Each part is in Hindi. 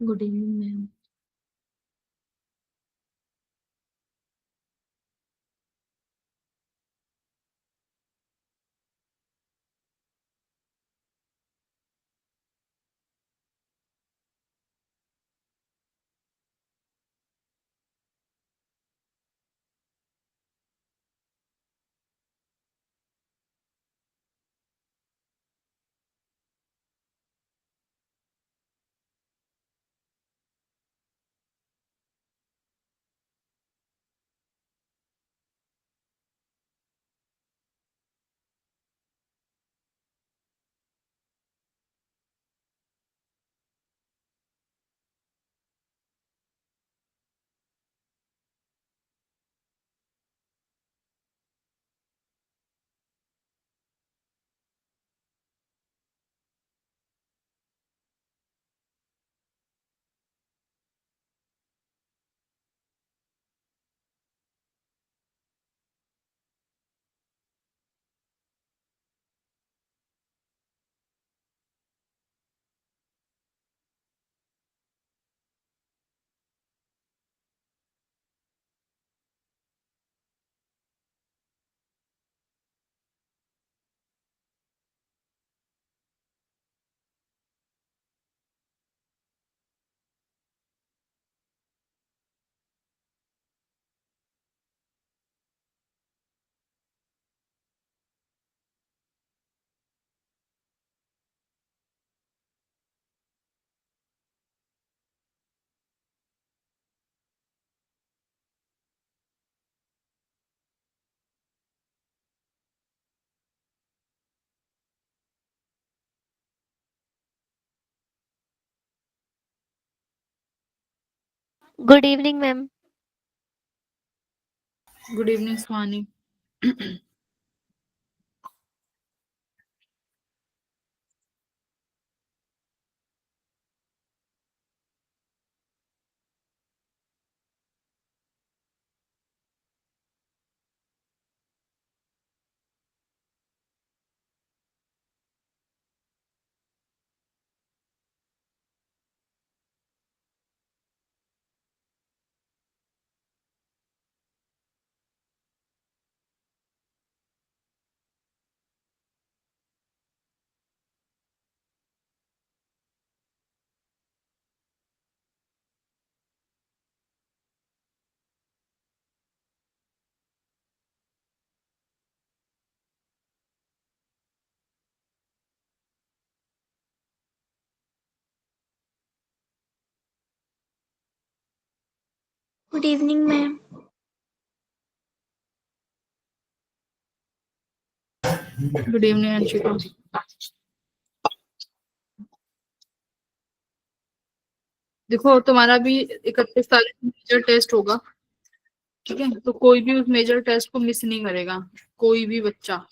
Good evening ma'am. Good evening ma'am. Good evening Swani. Good evening ma'am. Good evening Anshika. देखो तुम्हारा भी 31 तारीख को मेजर टेस्ट होगा, ठीक है? तो कोई भी उस मेजर टेस्ट को मिस नहीं करेगा, कोई भी बच्चा।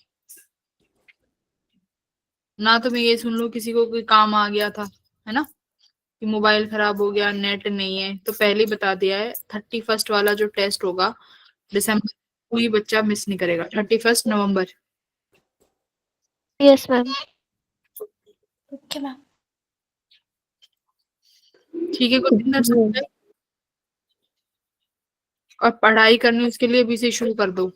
ना तो मैं ये सुन लूं किसी को कोई काम आ गया था, है ना, कि मोबाइल खराब हो गया, नेट नहीं है, तो पहले ही बता दिया है 31st वाला जो टेस्ट होगा दिसंबर, कोई बच्चा मिस नहीं करेगा। 31 नवंबर। Yes ma'am. Okay ma'am. ठीक है, कोई दिक्कत समझे? और पढ़ाई करनी उसके लिए अभी से शुरू कर दो।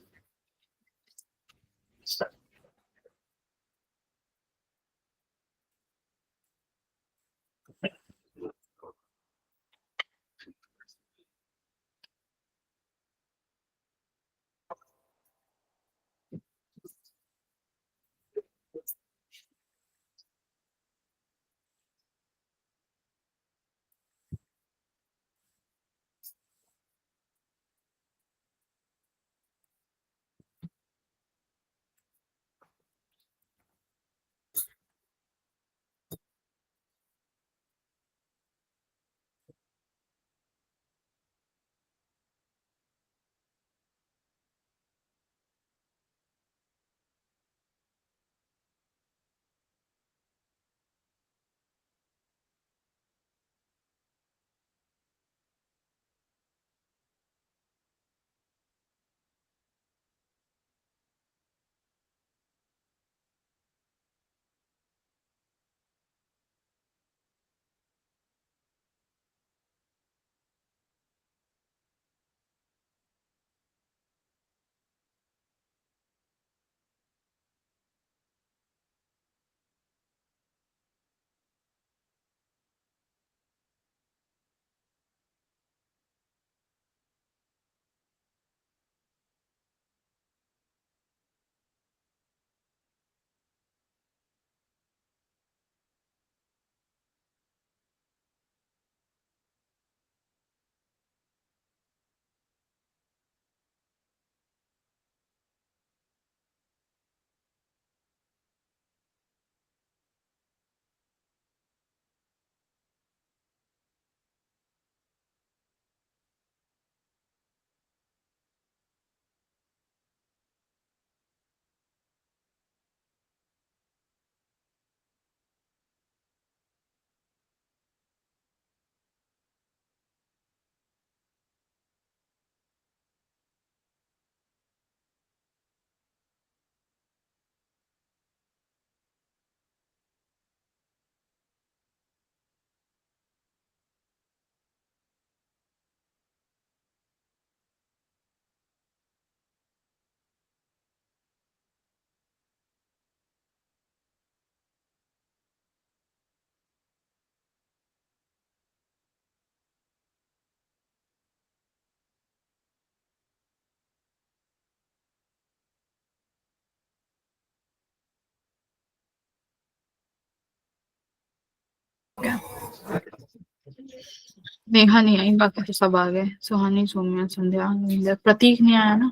नेहा नहीं आई, बाकी तो सब आ गए। सुहानी, सौम्या, संध्या, नींदर, प्रतीक नहीं आया ना।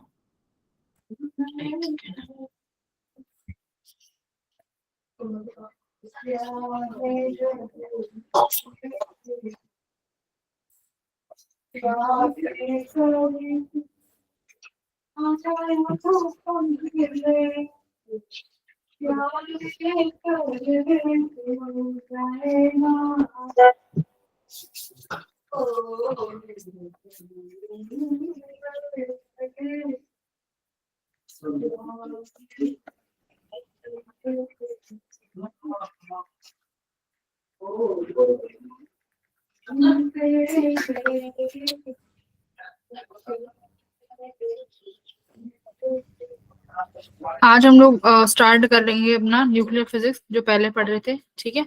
आज हम लोग स्टार्ट कर लेंगे अपना न्यूक्लियर फिजिक्स, जो पहले पढ़ रहे थे। ठीक है,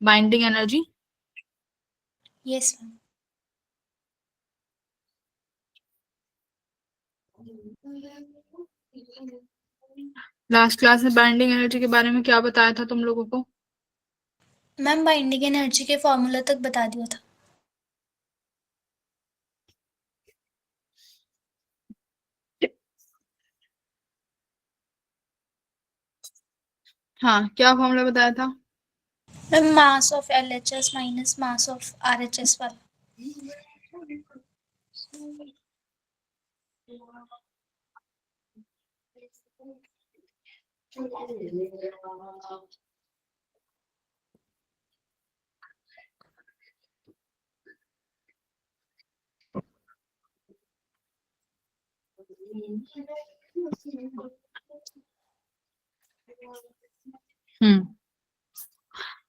binding energy. Yes, ma'am. Last class में बाइंडिंग एनर्जी के बारे में क्या बताया था तुम लोगों को? मैम बाइंडिंग एनर्जी के फॉर्मूला तक बता दिया था। हाँ, क्या फॉर्मूला बताया था? Ma'am mass of LHS minus mass of RHS वाला।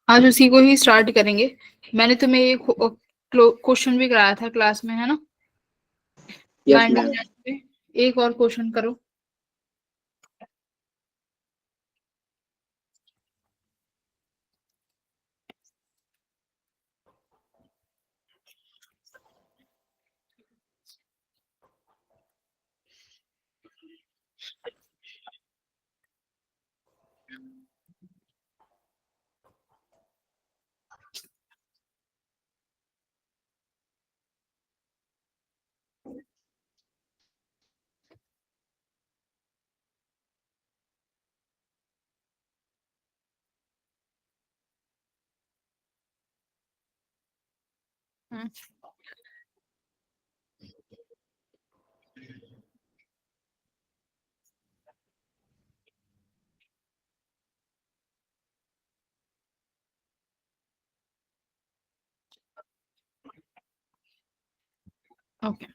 आज उसी को ही स्टार्ट करेंगे। मैंने तुम्हें एक क्वेश्चन भी कराया था क्लास में, है ना? बाइंडिंग एनर्जी पे एक और क्वेश्चन करो। ओके,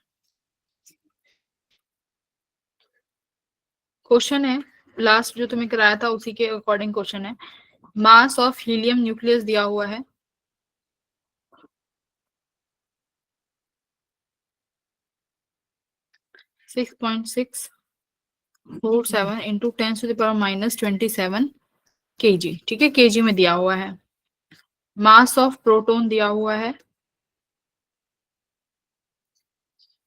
क्वेश्चन है लास्ट जो तुम्हें कराया था उसी के अकॉर्डिंग क्वेश्चन है। मास ऑफ हीलियम न्यूक्लियस दिया हुआ है 6.647 इंटू 10⁻⁻27 kg। ठीक है, kg में दिया हुआ है। मास ऑफ प्रोटॉन दिया हुआ है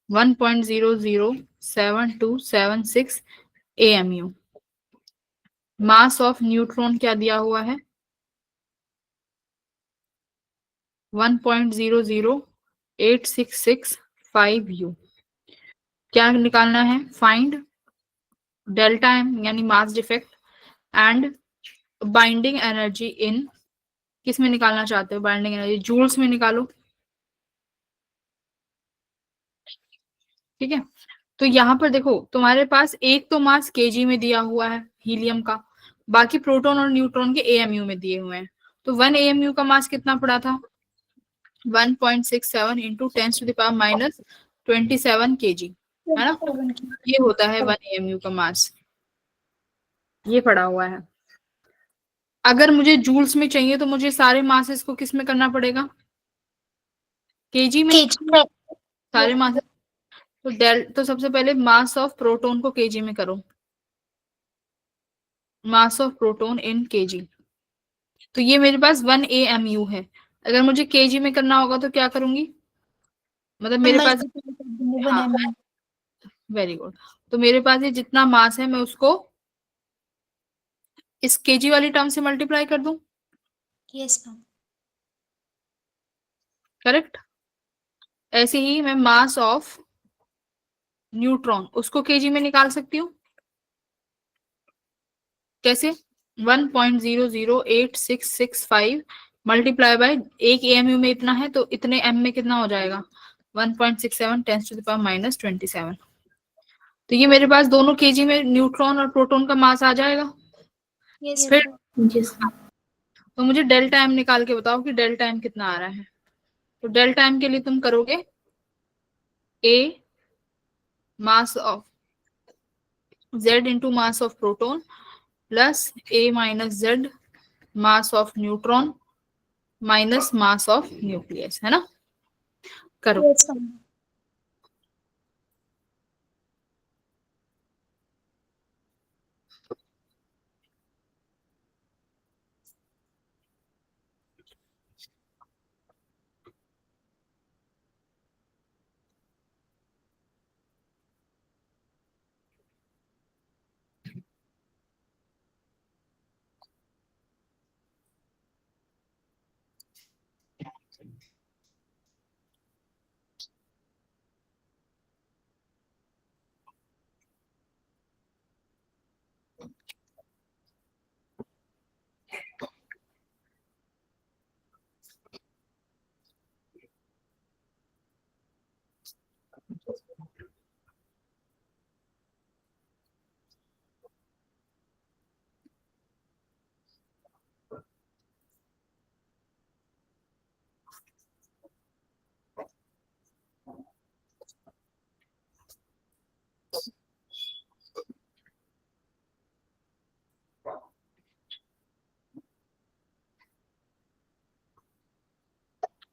1.007276 AMU। मास ऑफ न्यूट्रॉन क्या दिया हुआ है? 1.00866 U। क्या निकालना है? फाइंड डेल्टा एम यानी mass defect and binding energy in, किस में निकालना चाहते हो बाइंडिंग एनर्जी? जूल्स में निकालो। ठीक है, तो यहाँ पर देखो तुम्हारे पास एक तो मास केजी में दिया हुआ है हीलियम का, बाकी प्रोटॉन और न्यूट्रॉन के एएमयू में दिए हुए हैं। तो 1 AMU का मास कितना पड़ा था? 1.67 इंटू 10⁻⁻27 kg, है ना? ये होता है 1 AMU का मास, ये पड़ा हुआ है। अगर मुझे जूल्स में चाहिए तो मुझे सारे मासेस को किस में करना पड़ेगा? केजी में। सारे मासेस तो तो सबसे पहले मास ऑफ प्रोटॉन को केजी में करो। मास ऑफ प्रोटॉन इन केजी, तो ये मेरे पास 1 AMU है। अगर मुझे केजी में करना होगा तो क्या करूंगी? मतलब मेरे पास, हाँ, वेरी गुड। तो मेरे पास ये जितना मास है मैं उसको इस केजी वाली टर्म से मल्टीप्लाई कर दूं। Yes ma'am. करेक्ट। ऐसे ही मैं मास ऑफ न्यूट्रॉन उसको केजी में निकाल सकती हूँ। कैसे? 1.00865 मल्टीप्लाई बाय, एक एएमयू में इतना है तो इतने एम में कितना हो जाएगा? 1.67 tens to the power minus 27। तो ये मेरे पास दोनों केजी में न्यूट्रॉन और प्रोटॉन का मास आ जाएगा। यस फिर सर। तो मुझे डेल्टा एम निकाल के बताओ कि डेल्टा एम कितना आ रहा है। तो डेल्टा एम के लिए तुम करोगे A mass of z into mass of proton plus a minus z mass of neutron minus mass of nucleus, है ना? करो। Yes ma'am.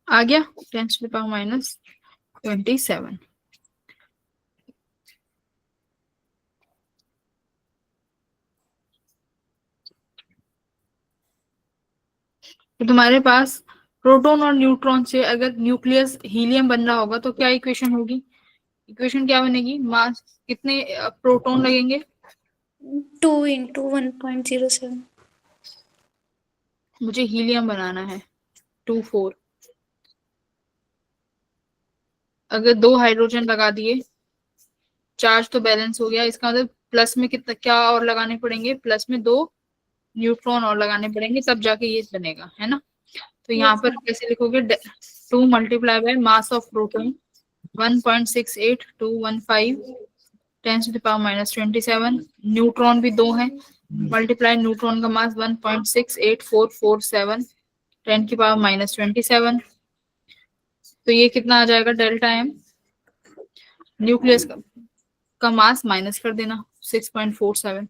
आ गया tens to the power minus 27। तो तुम्हारे पास प्रोटॉन और न्यूट्रॉन से अगर न्यूक्लियस हीलियम बन रहा होगा तो क्या इक्वेशन होगी? इक्वेशन क्या बनेगी? मास कितने प्रोटॉन लगेंगे? 2 इंटू 1.07। मुझे हीलियम बनाना है 24। अगर 2 हाइड्रोजन लगा दिए, चार्ज तो बैलेंस हो गया, इसका मतलब प्लस में कितना क्या और लगाने पड़ेंगे? प्लस में 2 न्यूट्रॉन और लगाने पड़ेंगे, तब जाके ये बनेगा, है ना? तो यहाँ यस पर मैम। कैसे लिखोगे? 2 multiply by mass of proton 1.68215 10 to the power minus 27। Neutron भी 2 है, मल्टीप्लाई न्यूट्रॉन का मास 1.68447 10 की पावर माइनस 27। तो ये कितना आ जाएगा? डेल्टा एम न्यूक्लियस का मास माइनस कर देना 6.47।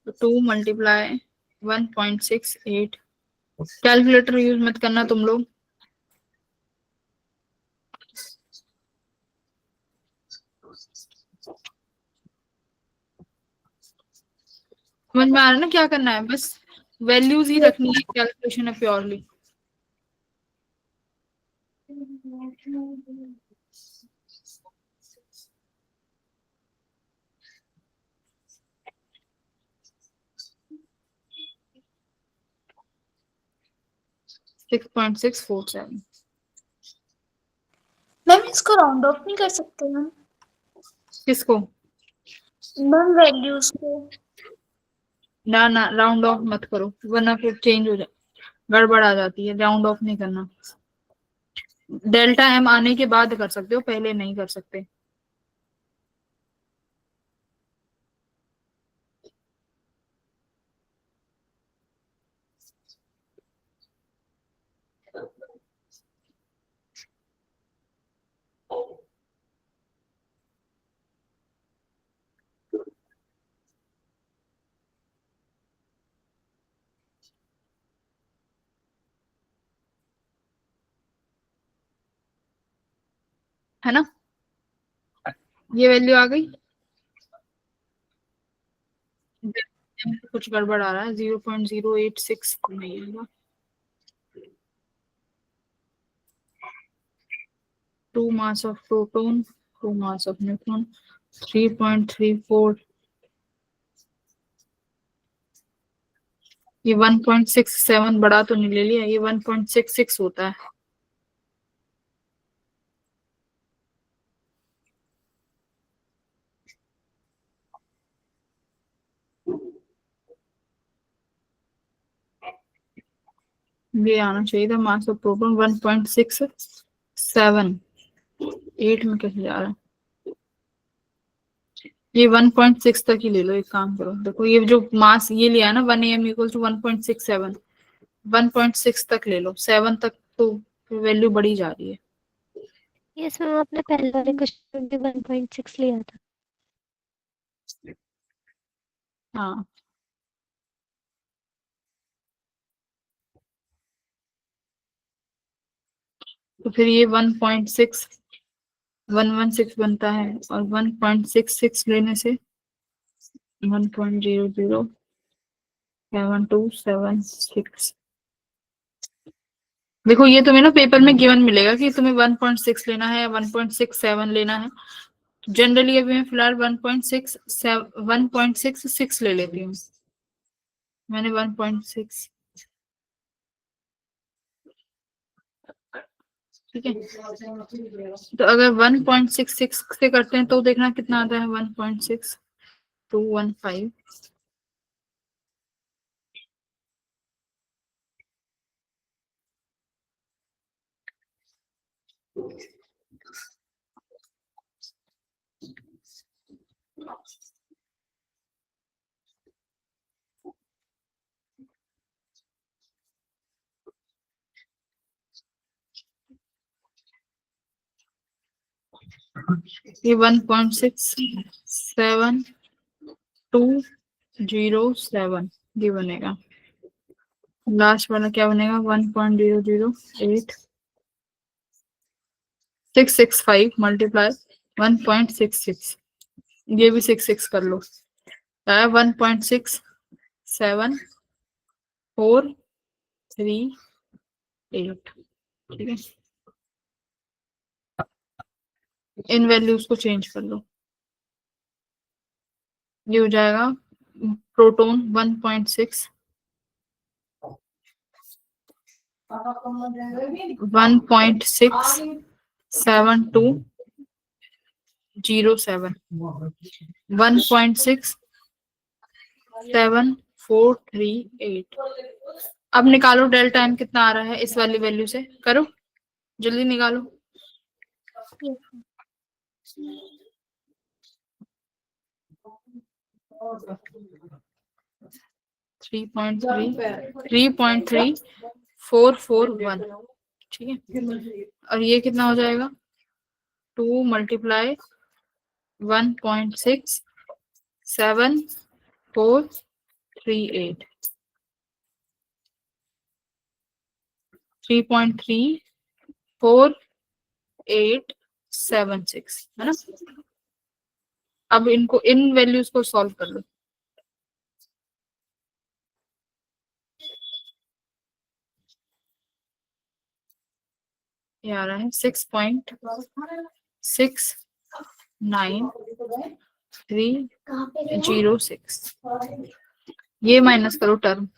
तो 2 मल्टीप्लाई 1.68। कैलकुलेटर यूज मत करना तुम लोग। समझ में आ रहा है ना क्या करना है? बस वैल्यूज ही रखनी है, कैलकुलेशन है purely. Six point six four seven. Ma'am इसको राउंड ऑफ नहीं कर सकते मैम? किसको? मैम वैल्यूज को। ना ना, राउंड ऑफ मत करो वरना फिर चेंज हो जाए, गड़बड़ आ जाती है। राउंड ऑफ नहीं करना। डेल्टा एम आने के बाद कर सकते हो, पहले नहीं कर सकते। है ना? ये वैल्यू आ गई। कुछ गड़बड़ आ रहा है, 0.086 नहीं आएगा। 2 mass of proton, 2 mass of neutron, 3.34 ये 1.67 बड़ा तो नहीं ले लिया, ये 1.66 होता है। ये आना चाहिए था मास ऑफ प्रोटॉन 1.67। 8 में कैसे जा रहा है? ये 1.6 तक ही ले लो। एक काम करो, देखो ये जो मास ये लिया है ना 1 am इक्वल टू 1.67, 1.6 तक ले लो, 7 तक तो वैल्यू बढ़ी जा रही है। यस मैम, आपने पहले वाले क्वेश्चन में भी 1.6 लिया था। हाँ तो फिर ये 1.6 बनता है, और 1.66 लेने से 1.007276। देखो ये तुम्हें ना पेपर में गिवन मिलेगा कि तुम्हें 1.6 लेना है या 1.67 लेना है। जनरली अभी मैं फिलहाल 1.66 ले लेती हूँ। मैंने 1.6, ठीक है। तो अगर 1.66 से करते हैं तो देखना कितना आता है, 1.6215। ये 1.67207 ये बनेगा। लास्ट वाला क्या बनेगा, 1.008665 मल्टीप्लाई 1.66। ये भी 66 कर लो, 1.67438। ठीक है, इन वैल्यूज को चेंज कर लो। ये हो जाएगा प्रोटॉन 1.6 1.67207 1.67438। अब निकालो डेल्टा एम कितना आ रहा है इस वाली वैल्यू से, करो जल्दी निकालो। Three point 3.3441। ठीक है, और ये कितना हो जाएगा, 2 मल्टीप्लाई 1.67438, 3.3876 है ना। अब इनको इन वैल्यूज को सॉल्व कर लो। ये आ रहा है 6.69306। ये माइनस करो टर्म,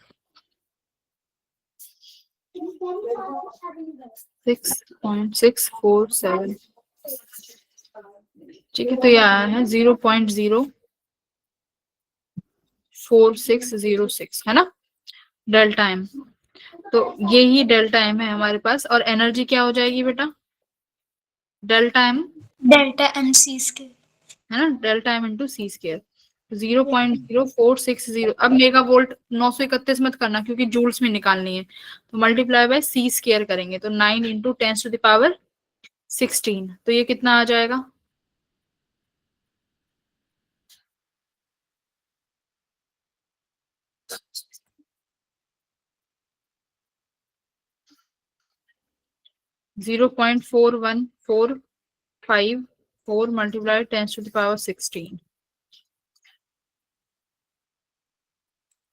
6.647। ठीक है, तो ये आया है 0.04606 है ना डेल्टा एम। तो ये ही डेल्टा एम है हमारे पास, और एनर्जी क्या हो जाएगी बेटा, डेल्टा एम C² है ना, डेल्टा एम इंटू सी स्क्वायर। 0.0460। अब मेगा वोल्ट 931 मत करना क्योंकि जूल्स में निकालनी है, तो मल्टीप्लाई बाय सी स्क्वायर करेंगे तो 9 इंटू 10⁻16। तो ये कितना आ जाएगा, जीरो पॉइंट 4145 मल्टीप्लाई 10⁻16।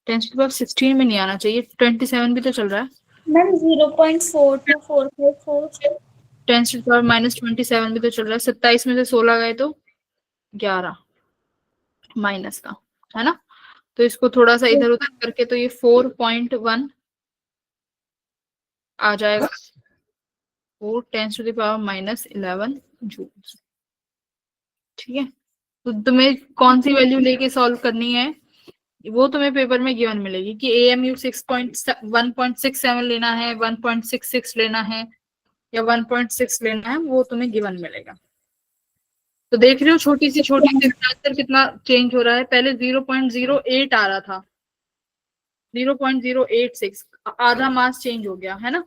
10⁻16 में नहीं आना चाहिए, 27 भी तो चल रहा है मैम 0.42454 10⁻-27 भी तो चल रहा है। 27 में से 16 गए तो 11 माइनस का, है ना। तो इसको थोड़ा सा इधर उधर करके तो ये 4.1 आ जाएगा, 4 × 10⁻⁻11 जूल। ठीक है, तो तुम्हें कौन सी वैल्यू लेके सॉल्व करनी है वो तुम्हें पेपर में गिवन मिलेगी कि AMU 1.67 लेना है, 1.66 लेना है या 1.6 लेना है, वो तुम्हें गिवन मिलेगा। तो देख रहे हो छोटी सी आंसर कितना चेंज हो रहा है। पहले 0.08 आ रहा था, 0.086, आधा मास चेंज हो गया है ना,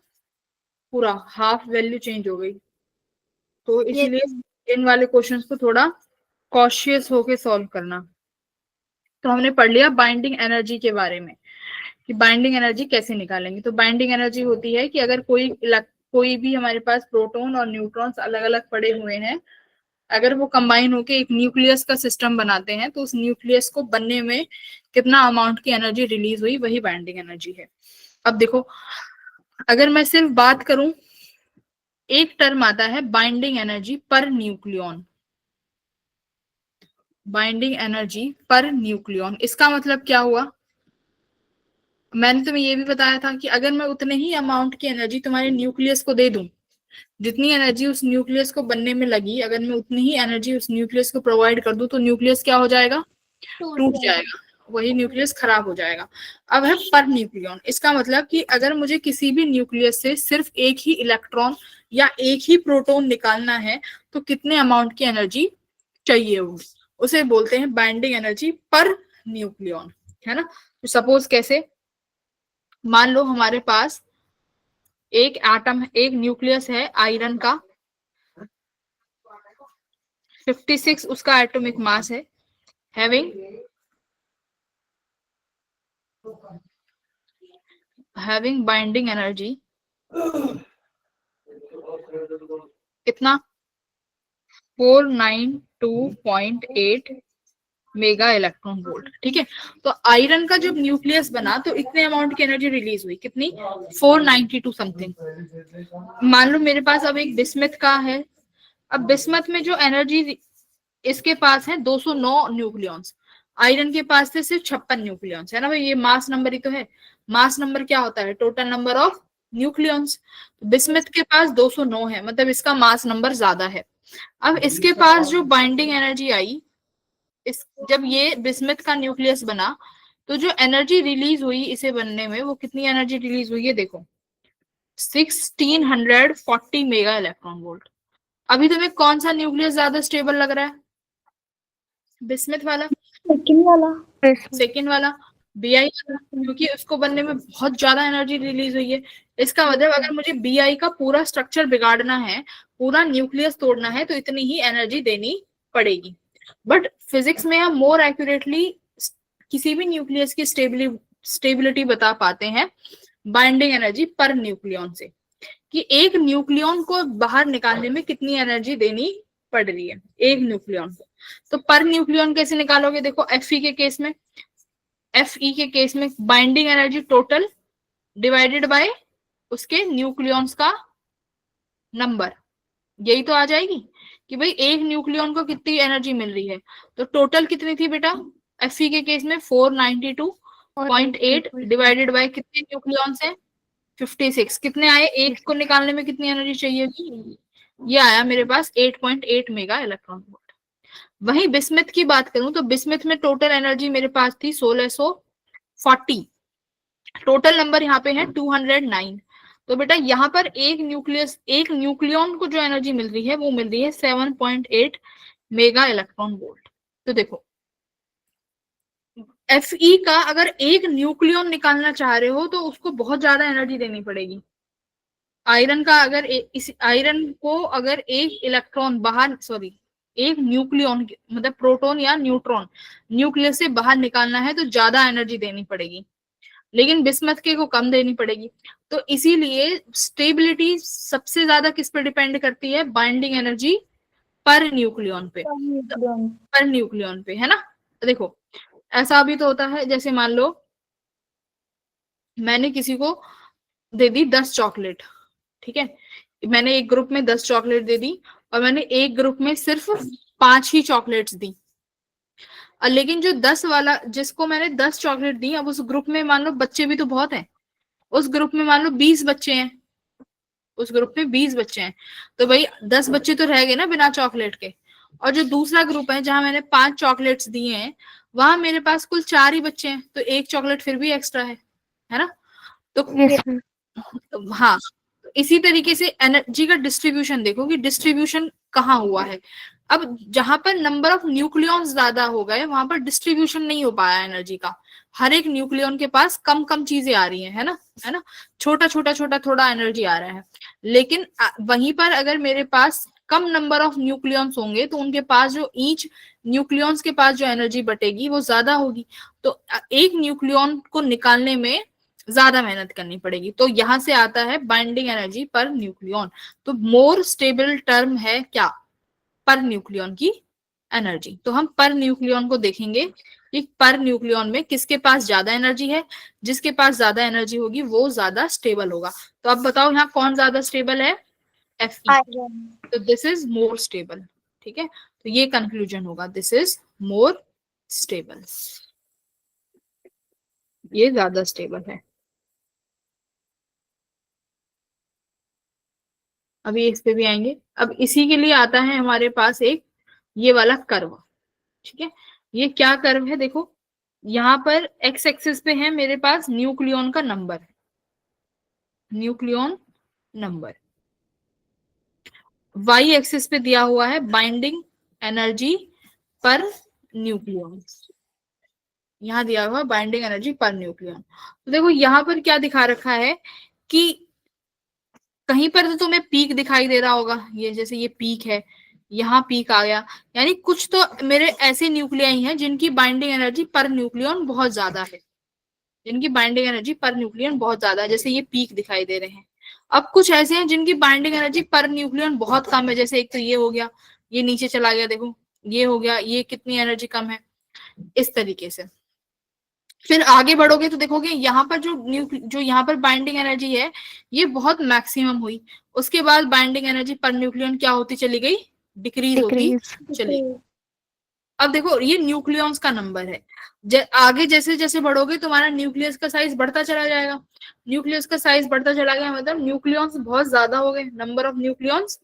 पूरा हाफ वैल्यू चेंज हो गई। तो इसलिए इन वाले क्वेश्चंस को थोड़ा कॉशियस होके सॉल्व करना। तो हमने पढ़ लिया बाइंडिंग एनर्जी के बारे में कि बाइंडिंग एनर्जी कैसे निकालेंगे। तो बाइंडिंग एनर्जी होती है कि अगर कोई भी हमारे पास प्रोटॉन और न्यूट्रॉन्स अलग अलग पड़े हुए हैं, अगर वो कंबाइन होके एक न्यूक्लियस का सिस्टम बनाते हैं, तो उस न्यूक्लियस को बनने में कितना अमाउंट की एनर्जी रिलीज हुई, वही बाइंडिंग एनर्जी है। अब देखो, अगर मैं सिर्फ बात करूं, एक टर्म आता है binding energy per nucleon. Binding energy per nucleon, इसका मतलब क्या हुआ? मैंने तुम्हें ये भी बताया था कि अगर मैं उतने ही अमाउंट की एनर्जी तुम्हारे न्यूक्लियस को दे दूं, जितनी एनर्जी उस न्यूक्लियस को बनने में लगी, अगर मैं उतनी ही एनर्जी उस न्यूक्लियस को प्रोवाइड कर दूं, तो न्यूक्लियस क्या हो जाएगा? टूट जाएगा, वही न्यूक्लियस खराब हो जाएगा। अब है पर न्यूक्लियन, इसका मतलब कि अगर मुझे किसी भी न्यूक्लियस से सिर्फ एक ही इलेक्ट्रॉन या एक ही प्रोटॉन निकालना है, तो कितने अमाउंट की एनर्जी चाहिए होगी, उसे बोलते हैं बाइंडिंग एनर्जी पर न्यूक्लियन, है ना। तो सपोज कैसे, मान लो हमारे पास एक एटम, एक न्यूक्लियस है आयरन का, 56 उसका एटॉमिक मास है, हैविंग बाइंडिंग एनर्जी कितना? 492.8 मेगा इलेक्ट्रॉन वोल्ट। ठीक है, तो आयरन का जब न्यूक्लियस बना तो इतने अमाउंट की एनर्जी रिलीज हुई, कितनी? 492 समथिंग। मान लो मेरे पास अब एक बिस्मथ का है, अब बिस्मथ में जो एनर्जी इसके पास है 209 न्यूक्लियॉन्स, आयरन के पास थे सिर्फ 56 न्यूक्लियॉन्स, है ना भाई, ये मास नंबर ही तो है। मास नंबर क्या होता है? Total number of nucleons. Bismuth के पास 209 है, मतलब इसका मास नंबर ज्यादा है। अब इसके पास जो बाइंडिंग एनर्जी आई, जब ये बिस्मथ का न्यूक्लियस बना, तो जो एनर्जी रिलीज हुई इसे बनने में, वो कितनी एनर्जी रिलीज हुई है? देखो, 1640 मेगा इलेक्ट्रॉन वोल्ट। अभी तुम्हें कौन सा न्यूक्लियस ज्यादा स्टेबल लग रहा है? बिस्मथ वाला, सेकेंड वाला, BI वाला, क्योंकि उसको बनने में बहुत ज्यादा एनर्जी रिलीज हुई है। इसका मतलब अगर मुझे BI का पूरा स्ट्रक्चर बिगाड़ना है, पूरा न्यूक्लियस तोड़ना है, तो इतनी ही एनर्जी देनी पड़ेगी। बट फिजिक्स में हम मोर एक्यूरेटली किसी भी न्यूक्लियस की स्टेबिलिटी बता पाते हैं बाइंडिंग एनर्जी पर न्यूक्लियन से, कि एक न्यूक्लियन को बाहर निकालने में कितनी एनर्जी देनी पड़ रही है एक न्यूक्लियन को। तो पर न्यूक्लियन कैसे निकालोगे? देखो, Fe के केस में binding energy total divided by उसके न्यूक्लियॉन्स का नंबर, यही तो आ जाएगी कि भाई एक न्यूक्लियॉन को कितनी एनर्जी मिल रही है। तो टोटल कितनी थी बेटा Fe के केस में? 492.8 डिवाइडेड बाय कितने न्यूक्लियॉन्स है? 56। कितने आए? एक को निकालने में कितनी एनर्जी चाहिए? ये आया मेरे पास 8.8 मेगा इलेक्ट्रॉन वोल्ट। वहीं बिस्मथ की बात करूं तो बिस्मथ में टोटल एनर्जी मेरे पास थी 1640, टोटल नंबर यहाँ पे है 209। तो बेटा यहाँ पर एक न्यूक्लियन को जो एनर्जी मिल रही है वो मिल रही है 7.8 मेगा इलेक्ट्रॉन वोल्ट। तो देखो, Fe का अगर एक न्यूक्लियन निकालना चाह रहे हो तो उसको बहुत ज्यादा एनर्जी देनी पड़ेगी। आयरन का अगर इस आयरन को अगर एक इलेक्ट्रॉन बाहर, सॉरी, एक न्यूक्लियन मतलब प्रोटॉन या न्यूट्रॉन न्यूक्लियस से बाहर निकालना है तो ज्यादा एनर्जी देनी पड़ेगी, लेकिन बिस्मथ के को कम देनी पड़ेगी। तो इसीलिए स्टेबिलिटी सबसे ज्यादा किस पे डिपेंड करती है? बाइंडिंग एनर्जी पर न्यूक्लियन पे, पर न्यूक्लियन पे, है ना। देखो, ऐसा भी तो होता है, जैसे मान लो मैंने किसी को दे दी 10 चॉकलेट, ठीक है, मैंने एक ग्रुप में 10 चॉकलेट दे दी और मैंने एक ग्रुप में सिर्फ 5 ही चॉकलेट्स दी। और लेकिन जो 10 वाला, जिसको मैंने 10 चॉकलेट दी, अब उस ग्रुप में मान लो बच्चे भी तो बहुत हैं, उस ग्रुप में मान लो 20 बच्चे हैं, उस ग्रुप में 20 बच्चे हैं, तो भाई 10 बच्चे तो रह गए ना बिना चॉकलेट के। और जो दूसरा ग्रुप है जहां मैंने 5 चॉकलेट्स दिए हैं, वहां मेरे पास कुल 4 ही बच्चे हैं, तो एक चॉकलेट फिर भी एक्स्ट्रा है ना। तो यस मैम। हाँ, इसी तरीके से एनर्जी का डिस्ट्रीब्यूशन देखो कि डिस्ट्रीब्यूशन कहाँ हुआ है। अब जहां पर नंबर ऑफ न्यूक्लियॉन्स ज्यादा हो गए, वहां पर डिस्ट्रीब्यूशन नहीं हो पाया एनर्जी का। हर एक न्यूक्लियॉन के पास कम कम चीजें आ रही हैं, है ना, छोटा छोटा छोटा थोड़ा एनर्जी आ रहा है। लेकिन वहीं पर अगर मेरे पास कम नंबर ऑफ न्यूक्लियॉन्स होंगे, तो उनके पास जो ईच न्यूक्लियॉन्स के पास जो एनर्जी बटेगी वो ज्यादा होगी। तो एक न्यूक्लियॉन को निकालने में ज्यादा मेहनत करनी पड़ेगी। तो यहां से आता है बाइंडिंग एनर्जी पर न्यूक्लियॉन। तो मोर स्टेबल टर्म है क्या, पर न्यूक्लियॉन की एनर्जी। तो हम पर न्यूक्लियॉन को देखेंगे कि पर न्यूक्लियॉन में किसके पास ज्यादा एनर्जी है। जिसके पास ज्यादा एनर्जी होगी वो ज्यादा स्टेबल होगा। तो अब बताओ यहाँ कौन ज्यादा स्टेबल है, Fe। आयरन। तो दिस इज मोर स्टेबल। ठीक है, तो ये कंक्लूजन होगा, दिस इज मोर स्टेबल, ये ज्यादा स्टेबल है। अभी इस पे भी आएंगे। अब इसी के लिए आता है हमारे पास एक ये वाला कर्व। ठीक है, ये क्या कर्व है देखो, यहाँ पर एक्स एक्सिस पे है मेरे पास न्यूक्लियॉन का नंबर, न्यूक्लियॉन नंबर, वाई एक्सिस पे दिया हुआ है बाइंडिंग एनर्जी पर न्यूक्लियॉन, यहाँ दिया हुआ बाइंडिंग एनर्जी पर न्यूक्लियॉन। तो देखो यहाँ पर क्या दिखा रखा है कि कहीं पर तो तुम्हें पीक दिखाई दे रहा होगा, ये जैसे ये पीक है, यहाँ पीक आ गया, यानी कुछ तो मेरे ऐसे न्यूक्लियाई हैं जिनकी बाइंडिंग एनर्जी पर न्यूक्लियन बहुत ज्यादा है, जिनकी बाइंडिंग एनर्जी पर न्यूक्लियन बहुत ज्यादा है, जैसे ये पीक दिखाई दे रहे हैं। अब कुछ ऐसे हैं जिनकी बाइंडिंग एनर्जी पर न्यूक्लियन बहुत कम है, जैसे एक तो ये हो गया, ये नीचे चला गया, देखो ये हो गया, ये कितनी एनर्जी कम है, इस तरीके से। फिर आगे बढ़ोगे तो देखोगे यहाँ पर जो यहाँ पर बाइंडिंग एनर्जी है ये बहुत मैक्सिमम हुई, उसके बाद बाइंडिंग एनर्जी पर न्यूक्लियन क्या होती चली गई, डिक्रीज होती डिक्रीज। चली गई। अब देखो ये न्यूक्लियॉन्स का नंबर है, आगे जैसे जैसे बढ़ोगे तुम्हारा न्यूक्लियस का साइज बढ़ता चला जाएगा, न्यूक्लियस का साइज बढ़ता चला गया मतलब न्यूक्लियॉन्स बहुत ज्यादा हो गए, नंबर ऑफ न्यूक्लियॉन्स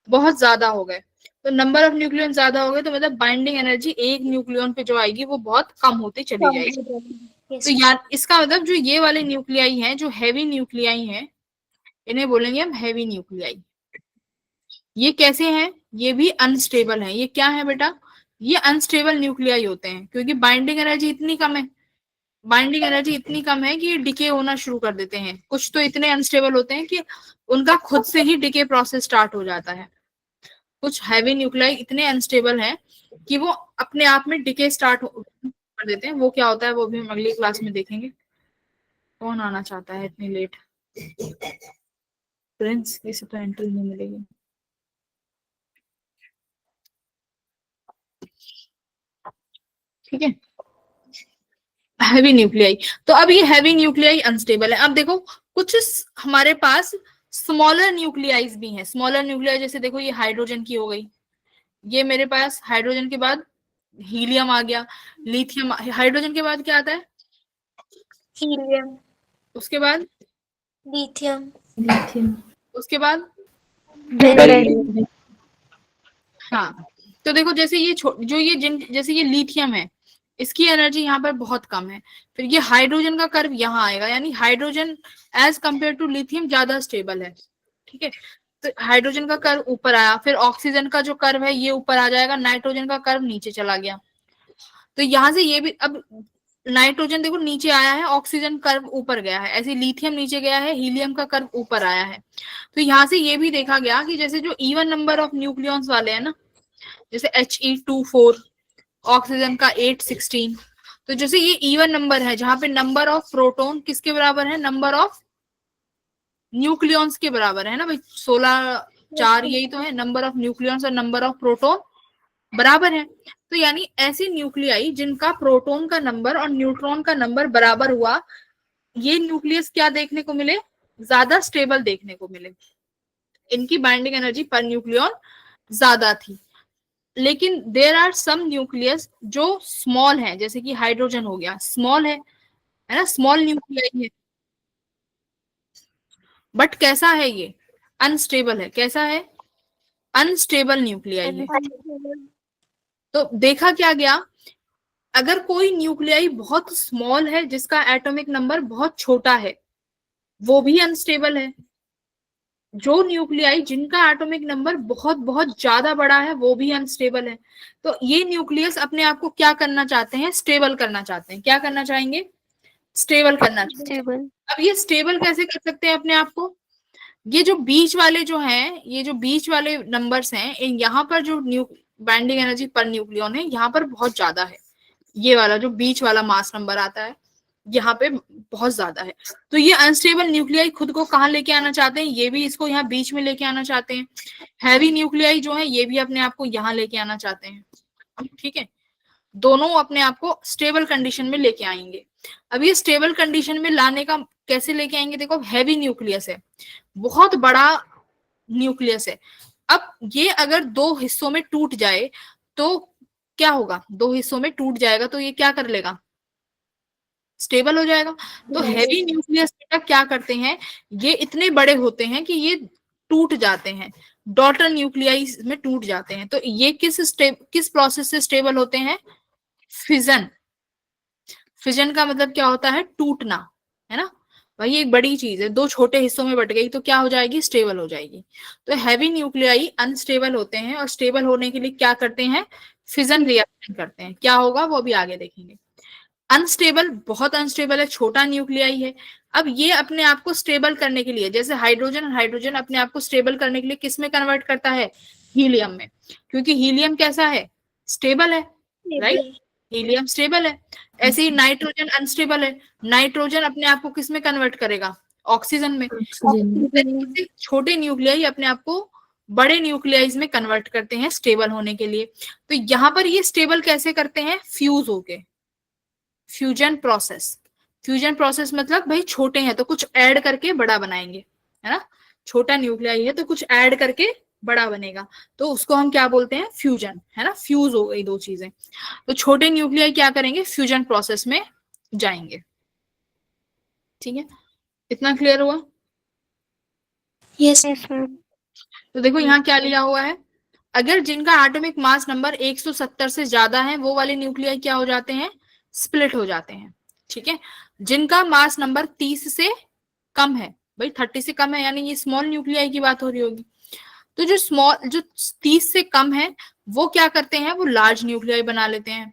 बहुत ज्यादा हो गए। तो नंबर ऑफ न्यूक्लियन ज्यादा हो गए तो मतलब बाइंडिंग एनर्जी एक न्यूक्लियन पे जो आएगी वो बहुत कम होती चली जाएगी। तो यार इसका मतलब जो ये वाले न्यूक्लियाई हैं, जो हैवी न्यूक्लियाई हैं, इन्हें बोलेंगे हम हैवी न्यूक्लियाई। ये कैसे हैं, ये भी अनस्टेबल हैं। ये क्या है बेटा, ये अनस्टेबल न्यूक्लियाई होते हैं क्योंकि बाइंडिंग एनर्जी इतनी कम है, बाइंडिंग एनर्जी इतनी कम है कि ये डिके होना शुरू कर देते हैं। कुछ तो इतने अनस्टेबल होते हैं कि उनका खुद से ही डिके प्रोसेस स्टार्ट हो जाता है। कुछ हैवी न्यूक्लियाई इतने अनस्टेबल हैं कि वो अपने आप में डिके स्टार्ट कर देते हैं। वो क्या होता है वो भी हम अगली क्लास में देखेंगे। कौन आना चाहता है इतनी लेट, प्रिंस, इसे तो एंट्री नहीं मिलेगी। ठीक है, हैवी न्यूक्लियाई। तो अब ये हैवी न्यूक्लियाई अनस्टेबल है। अब देखो कुछ हमारे पास स्मॉलर न्यूक्लियाइज भी हैं। स्मॉलर न्यूक्लियाई जैसे देखो ये हाइड्रोजन की हो गई, ये मेरे पास हाइड्रोजन के बाद हीलियम आ गया, लिथियम, हाइड्रोजन के बाद क्या आता है, हीलियम, उसके बाद लिथियम, उसके बाद बेरिलियम। हाँ। तो देखो जैसे ये जो ये जैसे ये लिथियम है, इसकी एनर्जी यहाँ पर बहुत कम है। फिर ये हाइड्रोजन का कर्व यहाँ आएगा, यानी hydrogen as compare to lithium ज्यादा स्टेबल है। ठीक है, तो हाइड्रोजन का कर्व ऊपर आया, फिर ऑक्सीजन का जो कर्व है ये ऊपर आ जाएगा, नाइट्रोजन का कर्व नीचे चला गया। तो यहाँ से ये भी, अब नाइट्रोजन देखो नीचे आया है, ऑक्सीजन कर्व ऊपर गया है, ऐसे लिथियम नीचे गया है, हीलियम का कर्व ऊपर आया है। तो यहाँ से ये भी देखा गया कि जैसे जो इवन नंबर ऑफ न्यूक्लियॉन्स वाले हैं ना, जैसे He24, ऑक्सीजन का 816, तो जैसे ये इवन नंबर है जहां पे नंबर ऑफ प्रोटॉन किसके बराबर है, नंबर ऑफ न्यूक्लियॉन्स के बराबर है ना भाई, 16 4 यही तो है, नंबर ऑफ न्यूक्लियॉन्स और नंबर ऑफ प्रोटॉन बराबर है। तो यानी ऐसी न्यूक्लियाई जिनका प्रोटॉन का नंबर और न्यूट्रॉन का नंबर बराबर हुआ, ये न्यूक्लियस क्या देखने को मिले, ज्यादा स्टेबल देखने को मिले, इनकी बाइंडिंग एनर्जी पर न्यूक्लियन ज्यादा थी। लेकिन देर आर सम न्यूक्लियस जो स्मॉल है, जैसे कि हाइड्रोजन हो गया, स्मॉल है ना, स्मॉल न्यूक्लियाई है, बट कैसा है ये, अनस्टेबल है। कैसा है, अनस्टेबल न्यूक्लियाई है। तो देखा क्या गया, अगर कोई न्यूक्लियाई बहुत स्मॉल है जिसका एटॉमिक नंबर बहुत छोटा है, वो भी अनस्टेबल है। जो न्यूक्लियाई जिनका एटॉमिक नंबर बहुत बहुत ज्यादा बड़ा है, वो भी अनस्टेबल है। तो ये न्यूक्लियस अपने आप को क्या करना चाहते हैं, स्टेबल करना चाहते हैं। क्या करना चाहेंगे, स्टेबल करना चाहते हैं। स्टेबल। अब ये स्टेबल कैसे कर सकते हैं अपने आप को, ये जो बीच वाले जो हैं, ये जो बीच वाले नंबर्स हैं, यहाँ पर जो बाइंडिंग एनर्जी पर न्यूक्लियन है, यहाँ पर बहुत ज्यादा है। ये वाला जो बीच वाला मास नंबर आता है, यहाँ पे बहुत ज्यादा है। तो ये अनस्टेबल न्यूक्लियाई खुद को कहाँ लेके आना चाहते हैं, ये भी इसको यहाँ बीच में लेके आना चाहते हैं। हैवी न्यूक्लियाई जो है, ये भी अपने आप को यहाँ लेके आना चाहते हैं। ठीक है, दोनों अपने आप को स्टेबल कंडीशन में लेके आएंगे। अब ये स्टेबल कंडीशन में लाने का कैसे लेके आएंगे, देखो हैवी न्यूक्लियस है, बहुत बड़ा न्यूक्लियस है। अब ये अगर दो हिस्सों में टूट जाए तो क्या होगा, दो हिस्सों में टूट जाएगा तो ये क्या कर लेगा, स्टेबल हो जाएगा। तो हैवी न्यूक्लियस बेटा क्या करते हैं, ये इतने बड़े होते हैं कि ये टूट जाते हैं, डॉटर न्यूक्लियाई में टूट जाते हैं। तो ये किस प्रोसेस से स्टेबल होते हैं, फिजन। फिजन का मतलब क्या होता है, टूटना, है ना। वही एक बड़ी चीज है, दो छोटे हिस्सों में बट गई तो क्या हो जाएगी, स्टेबल हो जाएगी। तो हैवी न्यूक्लियाई अनस्टेबल होते हैं, और स्टेबल होने के लिए क्या करते हैं, फिजन रिएक्शन करते हैं। क्या होगा वो भी आगे देखेंगे। अनस्टेबल, बहुत अनस्टेबल है, छोटा न्यूक्लियाई है। अब ये अपने आप को स्टेबल करने के लिए, जैसे हाइड्रोजन, हाइड्रोजन अपने आप को स्टेबल करने के लिए किस में कन्वर्ट करता है, हीलियम में, क्योंकि हीलियम कैसा है, स्टेबल है, राइट, हीलियम स्टेबल है। ऐसे ही नाइट्रोजन अनस्टेबल है, नाइट्रोजन अपने आप को किस में कन्वर्ट करेगा, ऑक्सीजन में। छोटे न्यूक्लियाई अपने आप को बड़े न्यूक्लियाइज में कन्वर्ट करते हैं स्टेबल होने के लिए। तो यहाँ पर ये स्टेबल कैसे करते हैं, फ्यूज होके, फ्यूजन प्रोसेस। फ्यूजन प्रोसेस मतलब भाई छोटे हैं तो कुछ ऐड करके बड़ा बनाएंगे, है ना, छोटा न्यूक्लियाई है तो कुछ ऐड करके बड़ा बनेगा, तो उसको हम क्या बोलते हैं, फ्यूजन, है ना, फ्यूज हो गई दो चीजें। तो छोटे न्यूक्लियाई क्या करेंगे, फ्यूजन प्रोसेस में जाएंगे। ठीक है, इतना क्लियर हुआ। यस। तो देखो यहाँ क्या लिया हुआ है, अगर जिनका एटॉमिक मास नंबर 170 से ज्यादा है, वो वाले न्यूक्लियाई क्या हो जाते हैं, स्प्लिट हो जाते हैं। ठीक है, जिनका मास नंबर 30 से कम है, भाई 30 से कम है यानी ये स्मॉल न्यूक्लियाई की बात हो रही होगी, तो जो 30 से कम है वो क्या करते हैं, वो लार्ज न्यूक्लियाई बना लेते हैं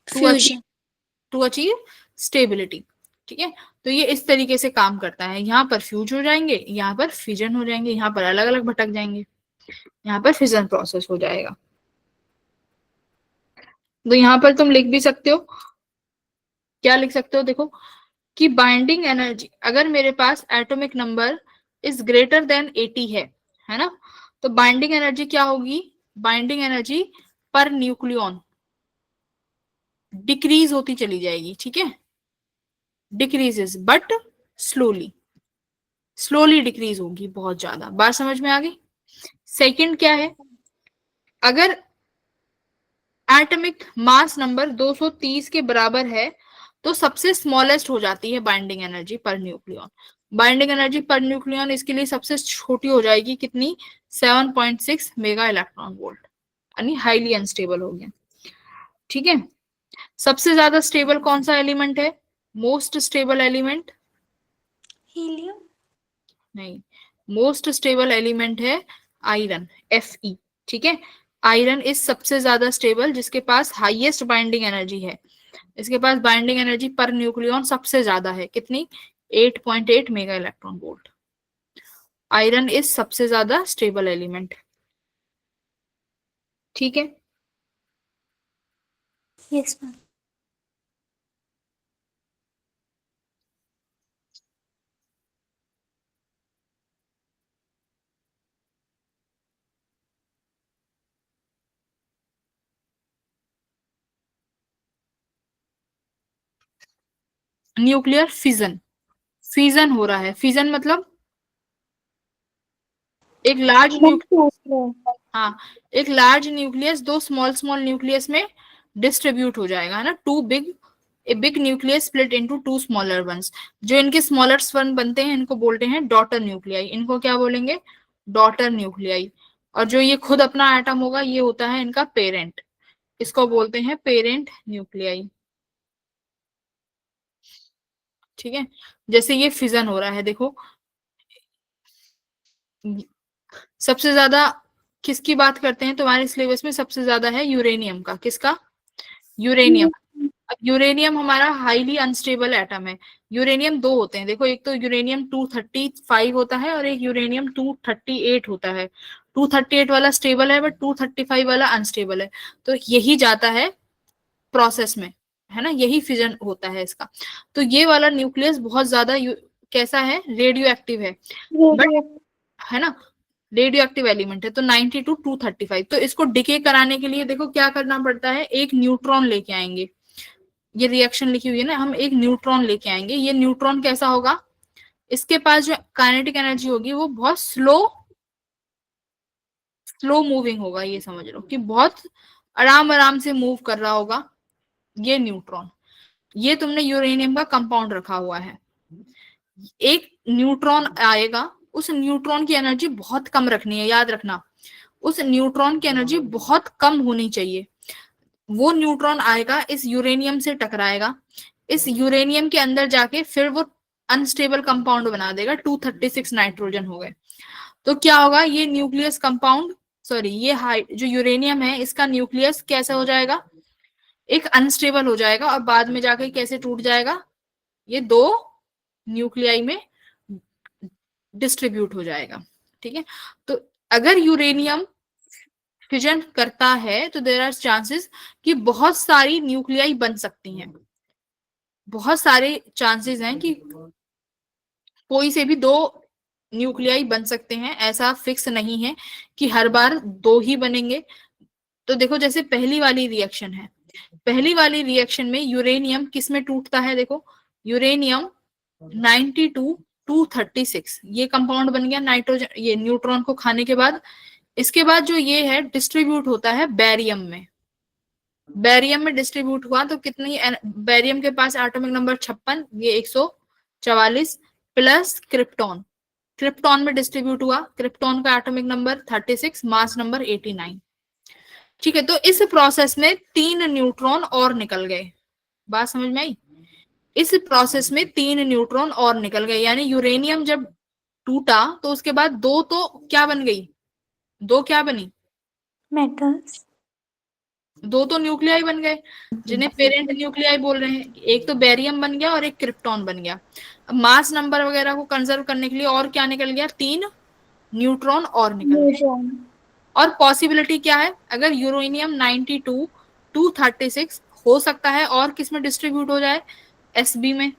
फ्यूजन। To achieve stability. ठीक है, तो ये इस तरीके से काम करता है, यहाँ पर फ्यूज हो जाएंगे, यहाँ पर फिजन हो जाएंगे, यहाँ पर अलग अलग भटक जाएंगे, यहाँ पर फिजन प्रोसेस हो जाएगा। तो यहाँ पर तुम लिख भी सकते हो, क्या लिख सकते हो, देखो कि बाइंडिंग एनर्जी, अगर मेरे पास atomic number is greater than 80 है ना, तो बाइंडिंग एनर्जी क्या होगी, binding energy per nucleon decrease होती चली जाएगी। ठीक है, decreases but slowly, slowly decrease होगी, बहुत ज्यादा। बात समझ में आ गई। सेकंड क्या है, अगर एटॉमिक मास नंबर 230 के बराबर है तो सबसे स्मॉलेस्ट हो जाती है binding energy per nucleon. Binding energy per nucleon इसके लिए सबसे छोटी हो जाएगी, कितनी, 7.6 मेगा इलेक्ट्रॉन वोल्ट, यानी हाईली अनस्टेबल हो गया। ठीक है, सबसे ज्यादा स्टेबल कौन सा एलिमेंट है, मोस्ट स्टेबल एलिमेंट, हीलियम। नहीं, मोस्ट स्टेबल एलिमेंट है आयरन, Fe। ठीक है, आयरन इज सबसे ज्यादा स्टेबल, जिसके पास हाईएस्ट बाइंडिंग एनर्जी है। इसके पास बाइंडिंग एनर्जी पर न्यूक्लियन सबसे ज्यादा है, कितनी, 8.8 mega electron volt. Iron is सबसे ज्यादा स्टेबल एलिमेंट। ठीक है, yes ma'am. Nuclear fission, fission हो रहा है, फिजन मतलब एक लार्ज हाँ, एक लार्ज न्यूक्लियस दो स्मॉल स्मॉल न्यूक्लियस में डिस्ट्रीब्यूट हो जाएगा, है ना। A big nucleus split into two smaller once. जो इनके स्मॉलर वन बनते हैं इनको बोलते हैं डॉटर न्यूक्लियाई। इनको क्या बोलेंगे? Daughter nuclei. और जो ये खुद अपना एटम होगा ये होता है इनका पेरेंट, इसको बोलते हैं पेरेंट न्यूक्लियाई। ठीक है, जैसे ये फिजन हो रहा है देखो, सबसे ज्यादा किसकी बात करते हैं तुम्हारे सिलेबस में? सबसे ज्यादा है यूरेनियम का। किसका? यूरेनियम। अब यूरेनियम हमारा हाईली अनस्टेबल एटम है। यूरेनियम दो होते हैं देखो, एक तो यूरेनियम 235 होता है और एक यूरेनियम 238 होता है। 238 वाला स्टेबल है बट 235 वाला अनस्टेबल है। तो यही जाता है प्रोसेस में, है ना, यही फिजन होता है इसका। तो ये वाला न्यूक्लियस बहुत ज्यादा कैसा है? रेडियो एक्टिव है, बट, है ना, रेडियो एक्टिव एलिमेंट है। तो 90 टू 235। तो इसको डिके कराने के लिए देखो क्या करना पड़ता है, एक न्यूट्रॉन लेके आएंगे। ये रिएक्शन लिखी हुई है ना, हम एक न्यूट्रॉन लेके आएंगे। ये न्यूट्रॉन कैसा होगा? इसके पास जो काइनेटिक एनर्जी होगी वो बहुत स्लो स्लो मूविंग होगा। ये समझ लो कि बहुत आराम आराम से मूव कर रहा होगा ये न्यूट्रॉन। ये तुमने यूरेनियम का कंपाउंड रखा हुआ है, एक न्यूट्रॉन आएगा, उस न्यूट्रॉन की एनर्जी बहुत कम रखनी है, याद रखना। उस न्यूट्रॉन की एनर्जी बहुत कम होनी चाहिए। वो न्यूट्रॉन आएगा, इस यूरेनियम से टकराएगा, इस यूरेनियम के अंदर जाके फिर वो अनस्टेबल कंपाउंड बना देगा। 236 नाइट्रोजन हो गए। तो क्या होगा? ये न्यूक्लियस कंपाउंड, सॉरी, ये जो यूरेनियम है इसका न्यूक्लियस कैसा हो जाएगा? एक अनस्टेबल हो जाएगा और बाद में जाके कैसे टूट जाएगा? ये दो न्यूक्लियाई में डिस्ट्रीब्यूट हो जाएगा। ठीक है, तो अगर यूरेनियम फिजन करता है तो देयर आर चांसेस कि बहुत सारी न्यूक्लियाई बन सकती हैं। बहुत सारे चांसेस हैं कि कोई से भी दो न्यूक्लियाई बन सकते हैं, ऐसा फिक्स नहीं है कि हर बार दो ही बनेंगे। तो देखो जैसे पहली वाली रिएक्शन है, पहली वाली रिएक्शन में यूरेनियम किस में टूटता है? देखो यूरेनियम 92 236 ये कंपाउंड बन गया नाइट्रोजन, ये न्यूट्रॉन को खाने के बाद। इसके बाद जो ये है डिस्ट्रीब्यूट होता है बैरियम में। बैरियम में डिस्ट्रीब्यूट हुआ तो कितनी, बैरियम के पास एटॉमिक नंबर 56, ये 144 प्लस क्रिप्टॉन, क्रिप्टॉन में डिस्ट्रीब्यूट हुआ, क्रिप्टॉन का एटॉमिक नंबर 36, मास नंबर 89। ठीक है, तो इस प्रोसेस में 3 न्यूट्रॉन और निकल गए। बात समझ में आई? इस प्रोसेस में 3 न्यूट्रॉन और निकल गए, यानी यूरेनियम जब टूटा तो उसके बाद दो तो क्या बन गई? दो क्या बनी? मेटल्स। दो तो न्यूक्लियाई बन गए जिन्हें पेरेंट न्यूक्लियाई बोल रहे हैं। एक तो बेरियम बन गया और एक क्रिप्टॉन बन गया। अब मास नंबर वगैरह को कंजर्व करने के लिए और क्या निकल गया? 3 न्यूट्रॉन और निकल गए। न्यूट्रॉन। और पॉसिबिलिटी क्या है? अगर यूरेनियम 92 236 हो सकता है और किस में डिस्ट्रीब्यूट हो जाए? एसबी में,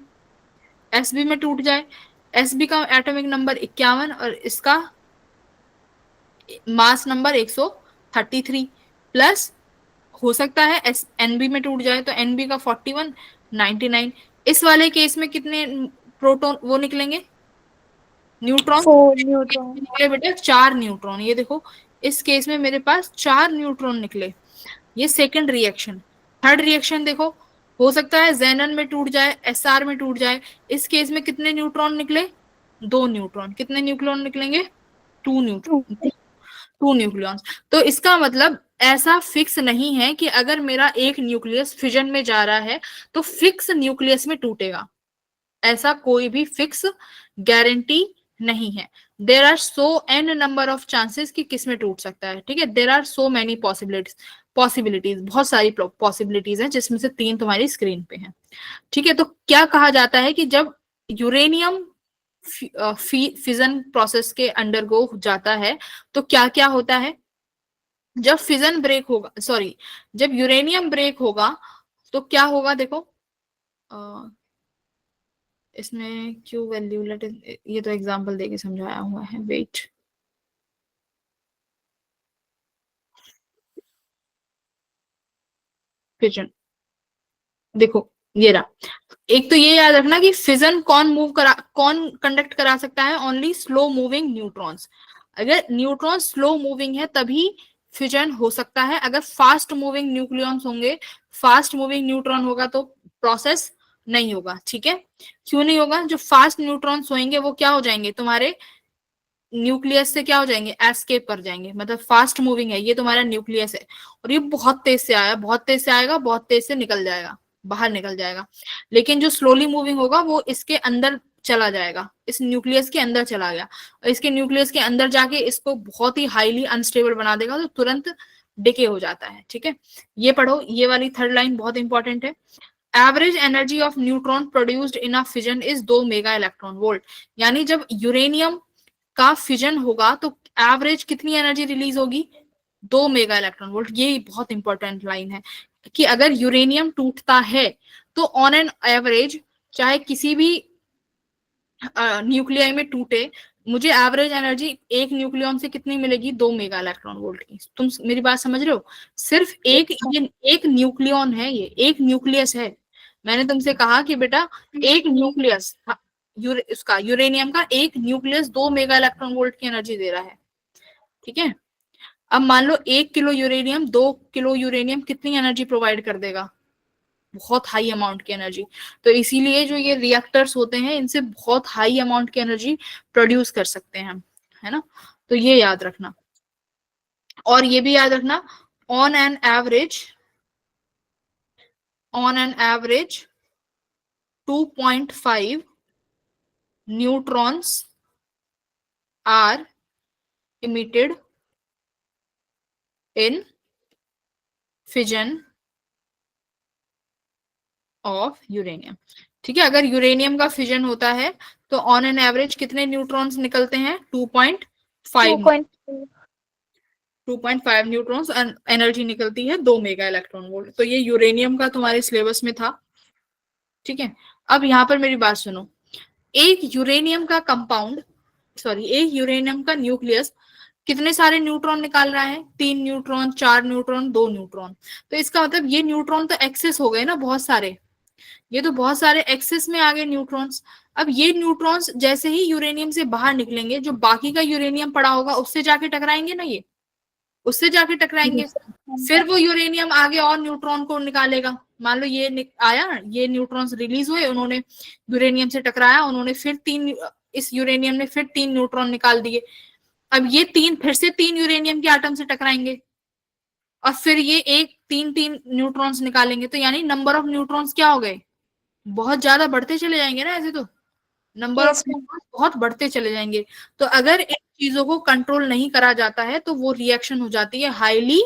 एसबी में टूट जाए। एसबी का एटॉमिक नंबर 51 और इसका मास नंबर 133 प्लस हो सकता है एस एनबी में टूट जाए तो एनबी का 41 99। इस वाले केस में कितने प्रोटॉन वो निकलेंगे? Neutron 4 neutron. निकले बेटा 4 न्यूट्रॉन। ये देखो इस केस में मेरे पास 4 न्यूट्रॉन निकले। ये सेकंड रिएक्शन। थर्ड रिएक्शन देखो, हो सकता है जेनन में टूट जाए, एसआर में टूट जाए। इस केस में कितने न्यूट्रॉन निकले? 2 न्यूट्रॉन। कितने न्यूक्लियॉन निकलेंगे? 2 न्यूट्रॉन, 2 न्यूक्लियॉन्स। तो इसका मतलब ऐसा फिक्स नहीं है कि अगर मेरा एक न्यूक्लियस फिजन में जा रहा है तो फिक्स न्यूक्लियस में टूटेगा। ऐसा कोई भी फिक्स गारंटी नहीं है। There are so N number of chances कि किस में टूट सकता है। ठीक है, there are so many possibilities, बहुत सारी पॉसिबिलिटीज हैं जिसमें से 3 तुम्हारी स्क्रीन पे हैं। ठीक है, तो क्या कहा जाता है कि जब यूरेनियम फिजन प्रोसेस के अंडरगो जाता है तो क्या क्या होता है? जब फिजन ब्रेक होगा, सॉरी, जब यूरेनियम ब्रेक होगा तो क्या होगा? देखो इसमें क्यू वैल्यू लेट, ये तो एग्जांपल देके समझाया हुआ है, वेट। फिजन देखो ये रहा। एक तो ये याद रखना कि फिजन कौन कंडक्ट करा सकता है? Only slow moving neutrons. अगर न्यूट्रॉन स्लो मूविंग है तभी फिजन हो सकता है। अगर फास्ट मूविंग न्यूक्लियॉन्स होंगे, फास्ट मूविंग न्यूट्रॉन होगा तो प्रोसेस नहीं होगा। ठीक है, क्यों नहीं होगा? जो फास्ट न्यूट्रॉन्स होंगे वो क्या हो जाएंगे, तुम्हारे न्यूक्लियस से क्या हो जाएंगे, एस्केप कर जाएंगे। मतलब फास्ट मूविंग है, ये तुम्हारा न्यूक्लियस है और ये बहुत तेज से आया, बहुत तेज से आएगा, बहुत तेज से निकल जाएगा, बाहर निकल जाएगा। लेकिन जो स्लोली मूविंग होगा वो इसके अंदर चला जाएगा, इस न्यूक्लियस के अंदर चला गया और इसके न्यूक्लियस के अंदर जाके इसको बहुत ही हाईली अनस्टेबल बना देगा, तो तुरंत डिके हो जाता है। ठीक है, ये पढ़ो, ये वाली थर्ड लाइन बहुत इंपॉर्टेंट है। Average energy of neutron produced in a fission is 2 mega electron volt. यानी जब यूरेनियम का फिजन होगा तो एवरेज कितनी एनर्जी रिलीज होगी, 2 मेगा इलेक्ट्रॉन वोल्ट। ये बहुत इंपॉर्टेंट लाइन है कि अगर यूरेनियम टूटता है तो ऑन एन एवरेज, चाहे किसी भी न्यूक्लियाई में टूटे, मुझे एवरेज एनर्जी एक न्यूक्लियन से कितनी मिलेगी, 2 मेगा इलेक्ट्रॉन वोल्ट की। तुम मेरी बात समझ रहे हो? सिर्फ एक, ये एक न्यूक्लियन है, ये एक न्यूक्लियस है। मैंने तुमसे कहा कि बेटा एक न्यूक्लियस उसका यूरेनियम का एक न्यूक्लियस 2 मेगा इलेक्ट्रॉन वोल्ट की एनर्जी दे रहा है। ठीक है, अब मान लो 1 किलो यूरेनियम, 2 किलो यूरेनियम कितनी एनर्जी प्रोवाइड कर देगा, बहुत हाई अमाउंट की एनर्जी। तो इसीलिए जो ये रिएक्टर्स होते हैं इनसे बहुत हाई अमाउंट की एनर्जी प्रोड्यूस कर सकते हैं हम, है ना। तो ये याद रखना, और ये भी याद रखना, on an average 2.5 neutrons are emitted in fission of uranium. ठीक है, अगर यूरेनियम का फिजन होता है तो ऑन एन एवरेज कितने न्यूट्रॉन्स निकलते हैं, 2.5 न्यूट्रॉन्स, एनर्जी निकलती है 2 मेगा इलेक्ट्रॉन वोल्ट। तो ये यूरेनियम का तुम्हारे सिलेबस में था। ठीक है, अब यहाँ पर मेरी बात सुनो, एक यूरेनियम का कंपाउंड, सॉरी एक यूरेनियम का न्यूक्लियस कितने सारे न्यूट्रॉन निकाल रहा है, 3 न्यूट्रॉन, 4 न्यूट्रॉन, 2 न्यूट्रॉन। तो इसका मतलब ये न्यूट्रॉन तो एक्सेस हो गए ना बहुत सारे, ये तो बहुत सारे एक्सेस में आ गए न्यूट्रॉन्स। अब ये न्यूट्रॉन्स जैसे ही यूरेनियम से बाहर निकलेंगे, जो बाकी का यूरेनियम पड़ा होगा उससे जाके टकराएंगे ना, ये उससे जाके टकराएंगे, फिर वो यूरेनियम आगे और न्यूट्रॉन को निकालेगा। मान लो ये आया, ये न्यूट्रॉन्स रिलीज हुए, उन्होंने यूरेनियम से टकराया, उन्होंने फिर इस यूरेनियम ने फिर 3 न्यूट्रॉन निकाल दिए। अब ये फिर से 3 यूरेनियम के आटम से टकराएंगे और फिर ये एक 3 न्यूट्रॉन्स निकालेंगे। तो यानी नंबर ऑफ न्यूट्रॉन्स क्या हो गए, बहुत ज्यादा बढ़ते चले जाएंगे ना, ऐसे तो नंबर ऑफ न्यूट्रॉन्स बहुत बढ़ते चले जाएंगे। तो अगर इन चीजों को कंट्रोल नहीं करा जाता है तो वो रिएक्शन हो जाती है हाईली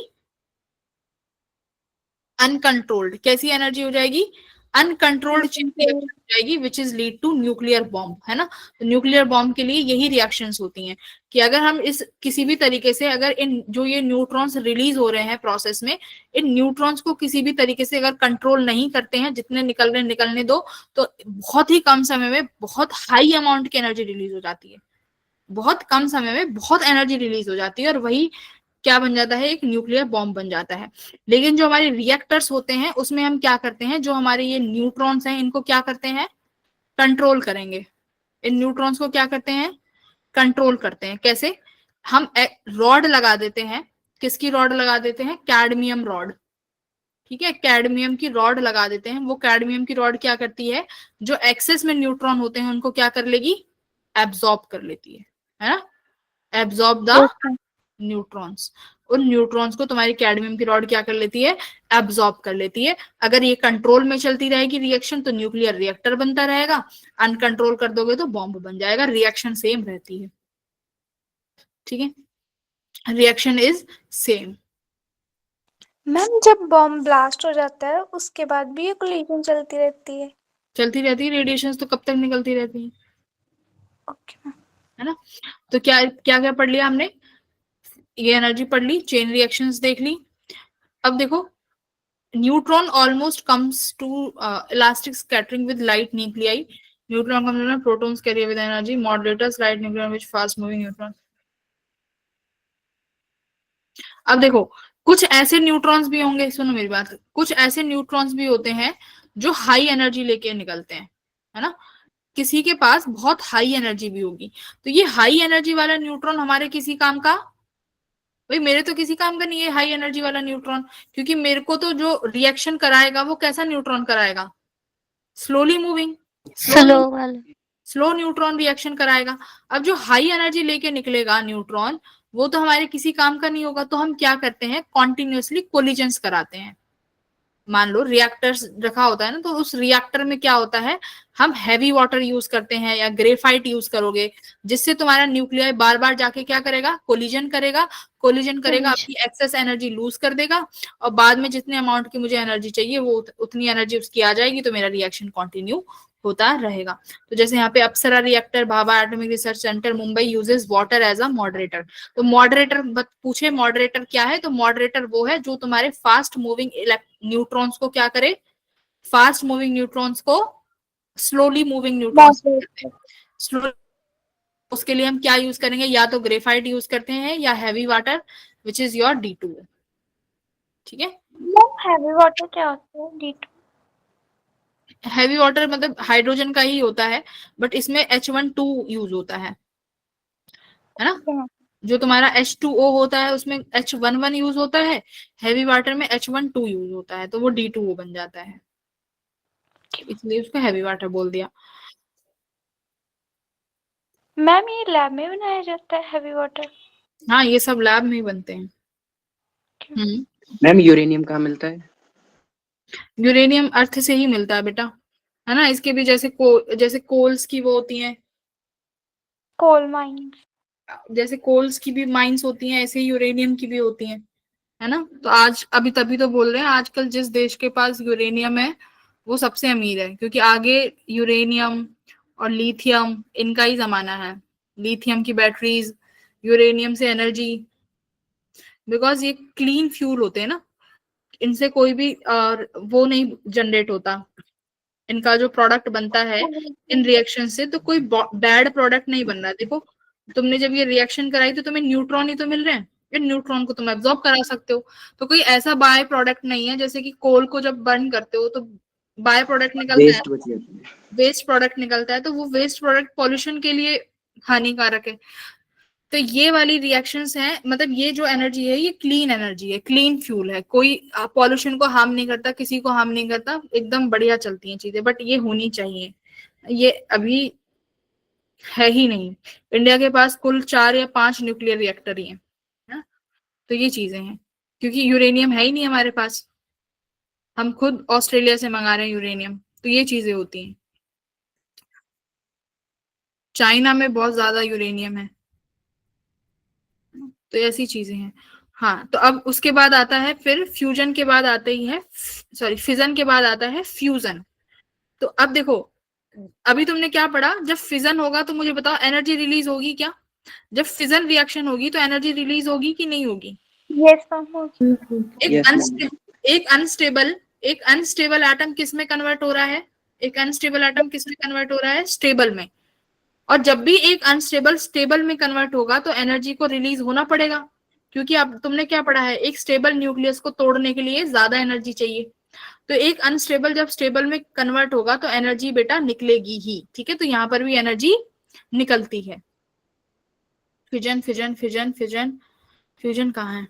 अनकंट्रोल्ड। कैसी एनर्जी हो जाएगी, अनकंट्रोल्ड रिएक्शन हो जाएगी, which is lead to nuclear bomb, है ना। तो न्यूक्लियर बॉम्ब के लिए यही रिएक्शंस होती हैं कि अगर हम इस किसी भी तरीके से, अगर इन जो ये न्यूट्रॉन्स रिलीज हो रहे हैं प्रोसेस में, इन न्यूट्रॉन्स को किसी भी तरीके से अगर कंट्रोल नहीं करते हैं, जितने निकल रहे निकलने दो, तो बहुत ही कम समय में बहुत हाई अमाउंट की एनर्जी रिलीज हो जाती है, बहुत कम समय में बहुत एनर्जी रिलीज हो जाती है, और वही क्या बन जाता है, एक न्यूक्लियर बॉम्ब बन जाता है। लेकिन जो हमारे रिएक्टर्स होते हैं उसमें हम क्या करते हैं, जो हमारे ये न्यूट्रॉन्स हैं इनको क्या करते हैं, कंट्रोल करेंगे। इन न्यूट्रॉन्स को क्या करते हैं, कंट्रोल करते हैं। कैसे, हम रॉड लगा देते हैं, किसकी रॉड लगा देते हैं, कैडमियम रॉड। ठीक है, कैडमियम की रॉड लगा देते हैं। वो कैडमियम की रॉड क्या करती है, जो एक्सेस में न्यूट्रॉन होते हैं उनको क्या कर लेगी, एब्जॉर्ब कर लेती है ना, एब्जॉर्ब द न्यूट्रॉन्स। उन न्यूट्रॉन्स को तुम्हारी कैडमियम की रॉड क्या कर लेती है, एब्जॉर्ब कर लेती है। अगर ये कंट्रोल में चलती रहेगी रिएक्शन तो न्यूक्लियर रिएक्टर बनता रहेगा, अनकंट्रोल कर दोगे तो बॉम्ब बन जाएगा। रिएक्शन सेम रहती है, ठीक है, रिएक्शन इज सेम। मैम जब बॉम्ब ब्लास्ट हो जाता है उसके बाद भी ये कोलिजन चलती रहती है? चलती रहती है, रेडिएशन तो कब तक निकलती रहती है, ओके मैम। है ना। तो क्या क्या क्या पढ़ लिया हमने, ये एनर्जी पढ़ ली, चेन रिएक्शंस देख ली। अब देखो, neutron almost comes to elastic scattering with light nuclei. Neutron comes protons carry with energy, moderators light nucleon which fast moving neutron. अब देखो, कुछ ऐसे न्यूट्रॉन्स भी होंगे, सुनो मेरी बात, कुछ ऐसे न्यूट्रॉन्स भी होते हैं जो हाई एनर्जी लेके निकलते हैं, है ना। किसी के पास बहुत हाई एनर्जी भी होगी। तो ये हाई एनर्जी वाला न्यूट्रॉन हमारे किसी काम का, भाई मेरे तो किसी काम का नहीं है हाई एनर्जी वाला न्यूट्रॉन, क्योंकि मेरे को तो जो रिएक्शन कराएगा वो कैसा न्यूट्रॉन कराएगा, स्लोली मूविंग, स्लो वाला। स्लो न्यूट्रॉन रिएक्शन कराएगा। अब जो हाई एनर्जी लेके निकलेगा न्यूट्रॉन, वो तो हमारे किसी काम का नहीं होगा। तो हम क्या करते हैं, कॉन्टिन्यूअसली कोलिजन्स कराते हैं। मान लो रिएक्टर रखा होता है ना, तो उस रिएक्टर में क्या होता है, हम हैवी वाटर यूज करते हैं या ग्रेफाइट यूज करोगे, जिससे तुम्हारा न्यूक्लियाई बार बार जाके क्या करेगा, कोलिजन करेगा। कोलिजन करेगा, अपनी एक्सेस एनर्जी लूज कर देगा, और बाद में जितने अमाउंट की मुझे एनर्जी चाहिए वो उतनी एनर्जी उसकी आ जाएगी, तो मेरा रिएक्शन कंटिन्यू होता रहेगा। तो जैसे यहाँ पे Apsara reactor, Bhabha atomic research centre Mumbai uses water as a moderator. तो मॉडरेटर पूछे मॉडरेटर क्या है, तो मॉडरेटर वो है जो तुम्हारे फास्ट मूविंग न्यूट्रॉन्स को क्या करे, फास्ट मूविंग न्यूट्रॉन्स को स्लोली मूविंग न्यूट्रॉन्स स्लो। उसके लिए हम क्या यूज करेंगे, या तो ग्रेफाइट यूज करते हैं या heavy water which is your D2। ठीक है, हैवी वाटर क्या होता है? D2 हैवी वाटर मतलब हाइड्रोजन का ही होता है, बट इसमें H12 यूज होता है ना। जो तुम्हारा H2O होता है उसमें H11 यूज होता है, हैवी वाटर में H12 यूज होता है, तो वो D2O बन जाता है, इसलिए उसको हैवी वाटर बोल दिया। मैम ये लैब में बनाया जाता है हैवी वाटर? हाँ, ये सब लैब में ही बनते हैं। मैम यूरेनियम कहाँ मिलता है? यूरेनियम अर्थ से ही मिलता है बेटा, है ना। इसके भी जैसे कोल्स की वो होती हैं, कोल माइन। जैसे कोल्स की भी माइंस होती हैं, ऐसे ही यूरेनियम की भी होती हैं, है ना। तो आज अभी तभी तो बोल रहे हैं, आजकल जिस देश के पास यूरेनियम है वो सबसे अमीर है, क्योंकि आगे यूरेनियम और लिथियम इनका ही जमाना है। लिथियम की बैटरीज, यूरेनियम से एनर्जी, बिकॉज ये क्लीन फ्यूल होते हैं ना, इनसे कोई भी वो नहीं जनरेट होता। इनका जो प्रोडक्ट बनता है इन रिएक्शन से, तो कोई बैड प्रोडक्ट नहीं बन रहा। देखो, तुमने जब ये रिएक्शन कराई तो तुम्हें न्यूट्रॉन ही तो मिल रहे हैं, इन न्यूट्रॉन को तुम एब्जॉर्ब करा सकते हो। तो कोई ऐसा बाय प्रोडक्ट नहीं है, जैसे कि कोल को जब बर्न करते हो तो बाय प्रोडक्ट निकलता है, वेस्ट बच जाता है। वेस्ट प्रोडक्ट निकलता है, तो वो वेस्ट प्रोडक्ट पॉल्यूशन के लिए हानिकारक है। तो ये वाली रिएक्शंस हैं, मतलब ये जो एनर्जी है ये क्लीन एनर्जी है, क्लीन फ्यूल है, कोई पॉल्यूशन को हार्म नहीं करता, किसी को हार्म नहीं करता, एकदम बढ़िया चलती हैं चीजें। बट ये होनी चाहिए, ये अभी है ही नहीं। इंडिया के पास कुल 4 या 5 न्यूक्लियर रिएक्टर ही हैं, है? तो ये चीजें हैं, क्योंकि यूरेनियम है ही नहीं हमारे पास, हम खुद ऑस्ट्रेलिया से मंगा रहे हैं यूरेनियम। तो ये चीजें होती हैं। चाइना में बहुत ज्यादा यूरेनियम है, तो ऐसी चीजें हैं। हाँ, तो अब उसके बाद आता है, फिर फ्यूजन के बाद आते ही है, सॉरी फिजन के बाद आता है फ्यूजन। तो अब देखो, अभी तुमने क्या पढ़ा, जब फिजन होगा तो मुझे बताओ एनर्जी रिलीज होगी क्या? जब फिजन रिएक्शन होगी तो एनर्जी रिलीज होगी कि नहीं होगी? Yes ma'am. एक अनस्टेबल एटम किस में कन्वर्ट हो रहा है? एक अनस्टेबल एटम किस में कन्वर्ट हो रहा है? स्टेबल में। और जब भी एक अनस्टेबल स्टेबल में कन्वर्ट होगा तो एनर्जी को रिलीज होना पड़ेगा, क्योंकि अब तुमने क्या पढ़ा है, एक स्टेबल न्यूक्लियस को तोड़ने के लिए ज्यादा एनर्जी चाहिए। तो एक अनस्टेबल जब स्टेबल में कन्वर्ट होगा तो एनर्जी बेटा निकलेगी ही। ठीक है, तो यहाँ पर भी एनर्जी निकलती है। Fission fission fission fission fusion कहाँ है?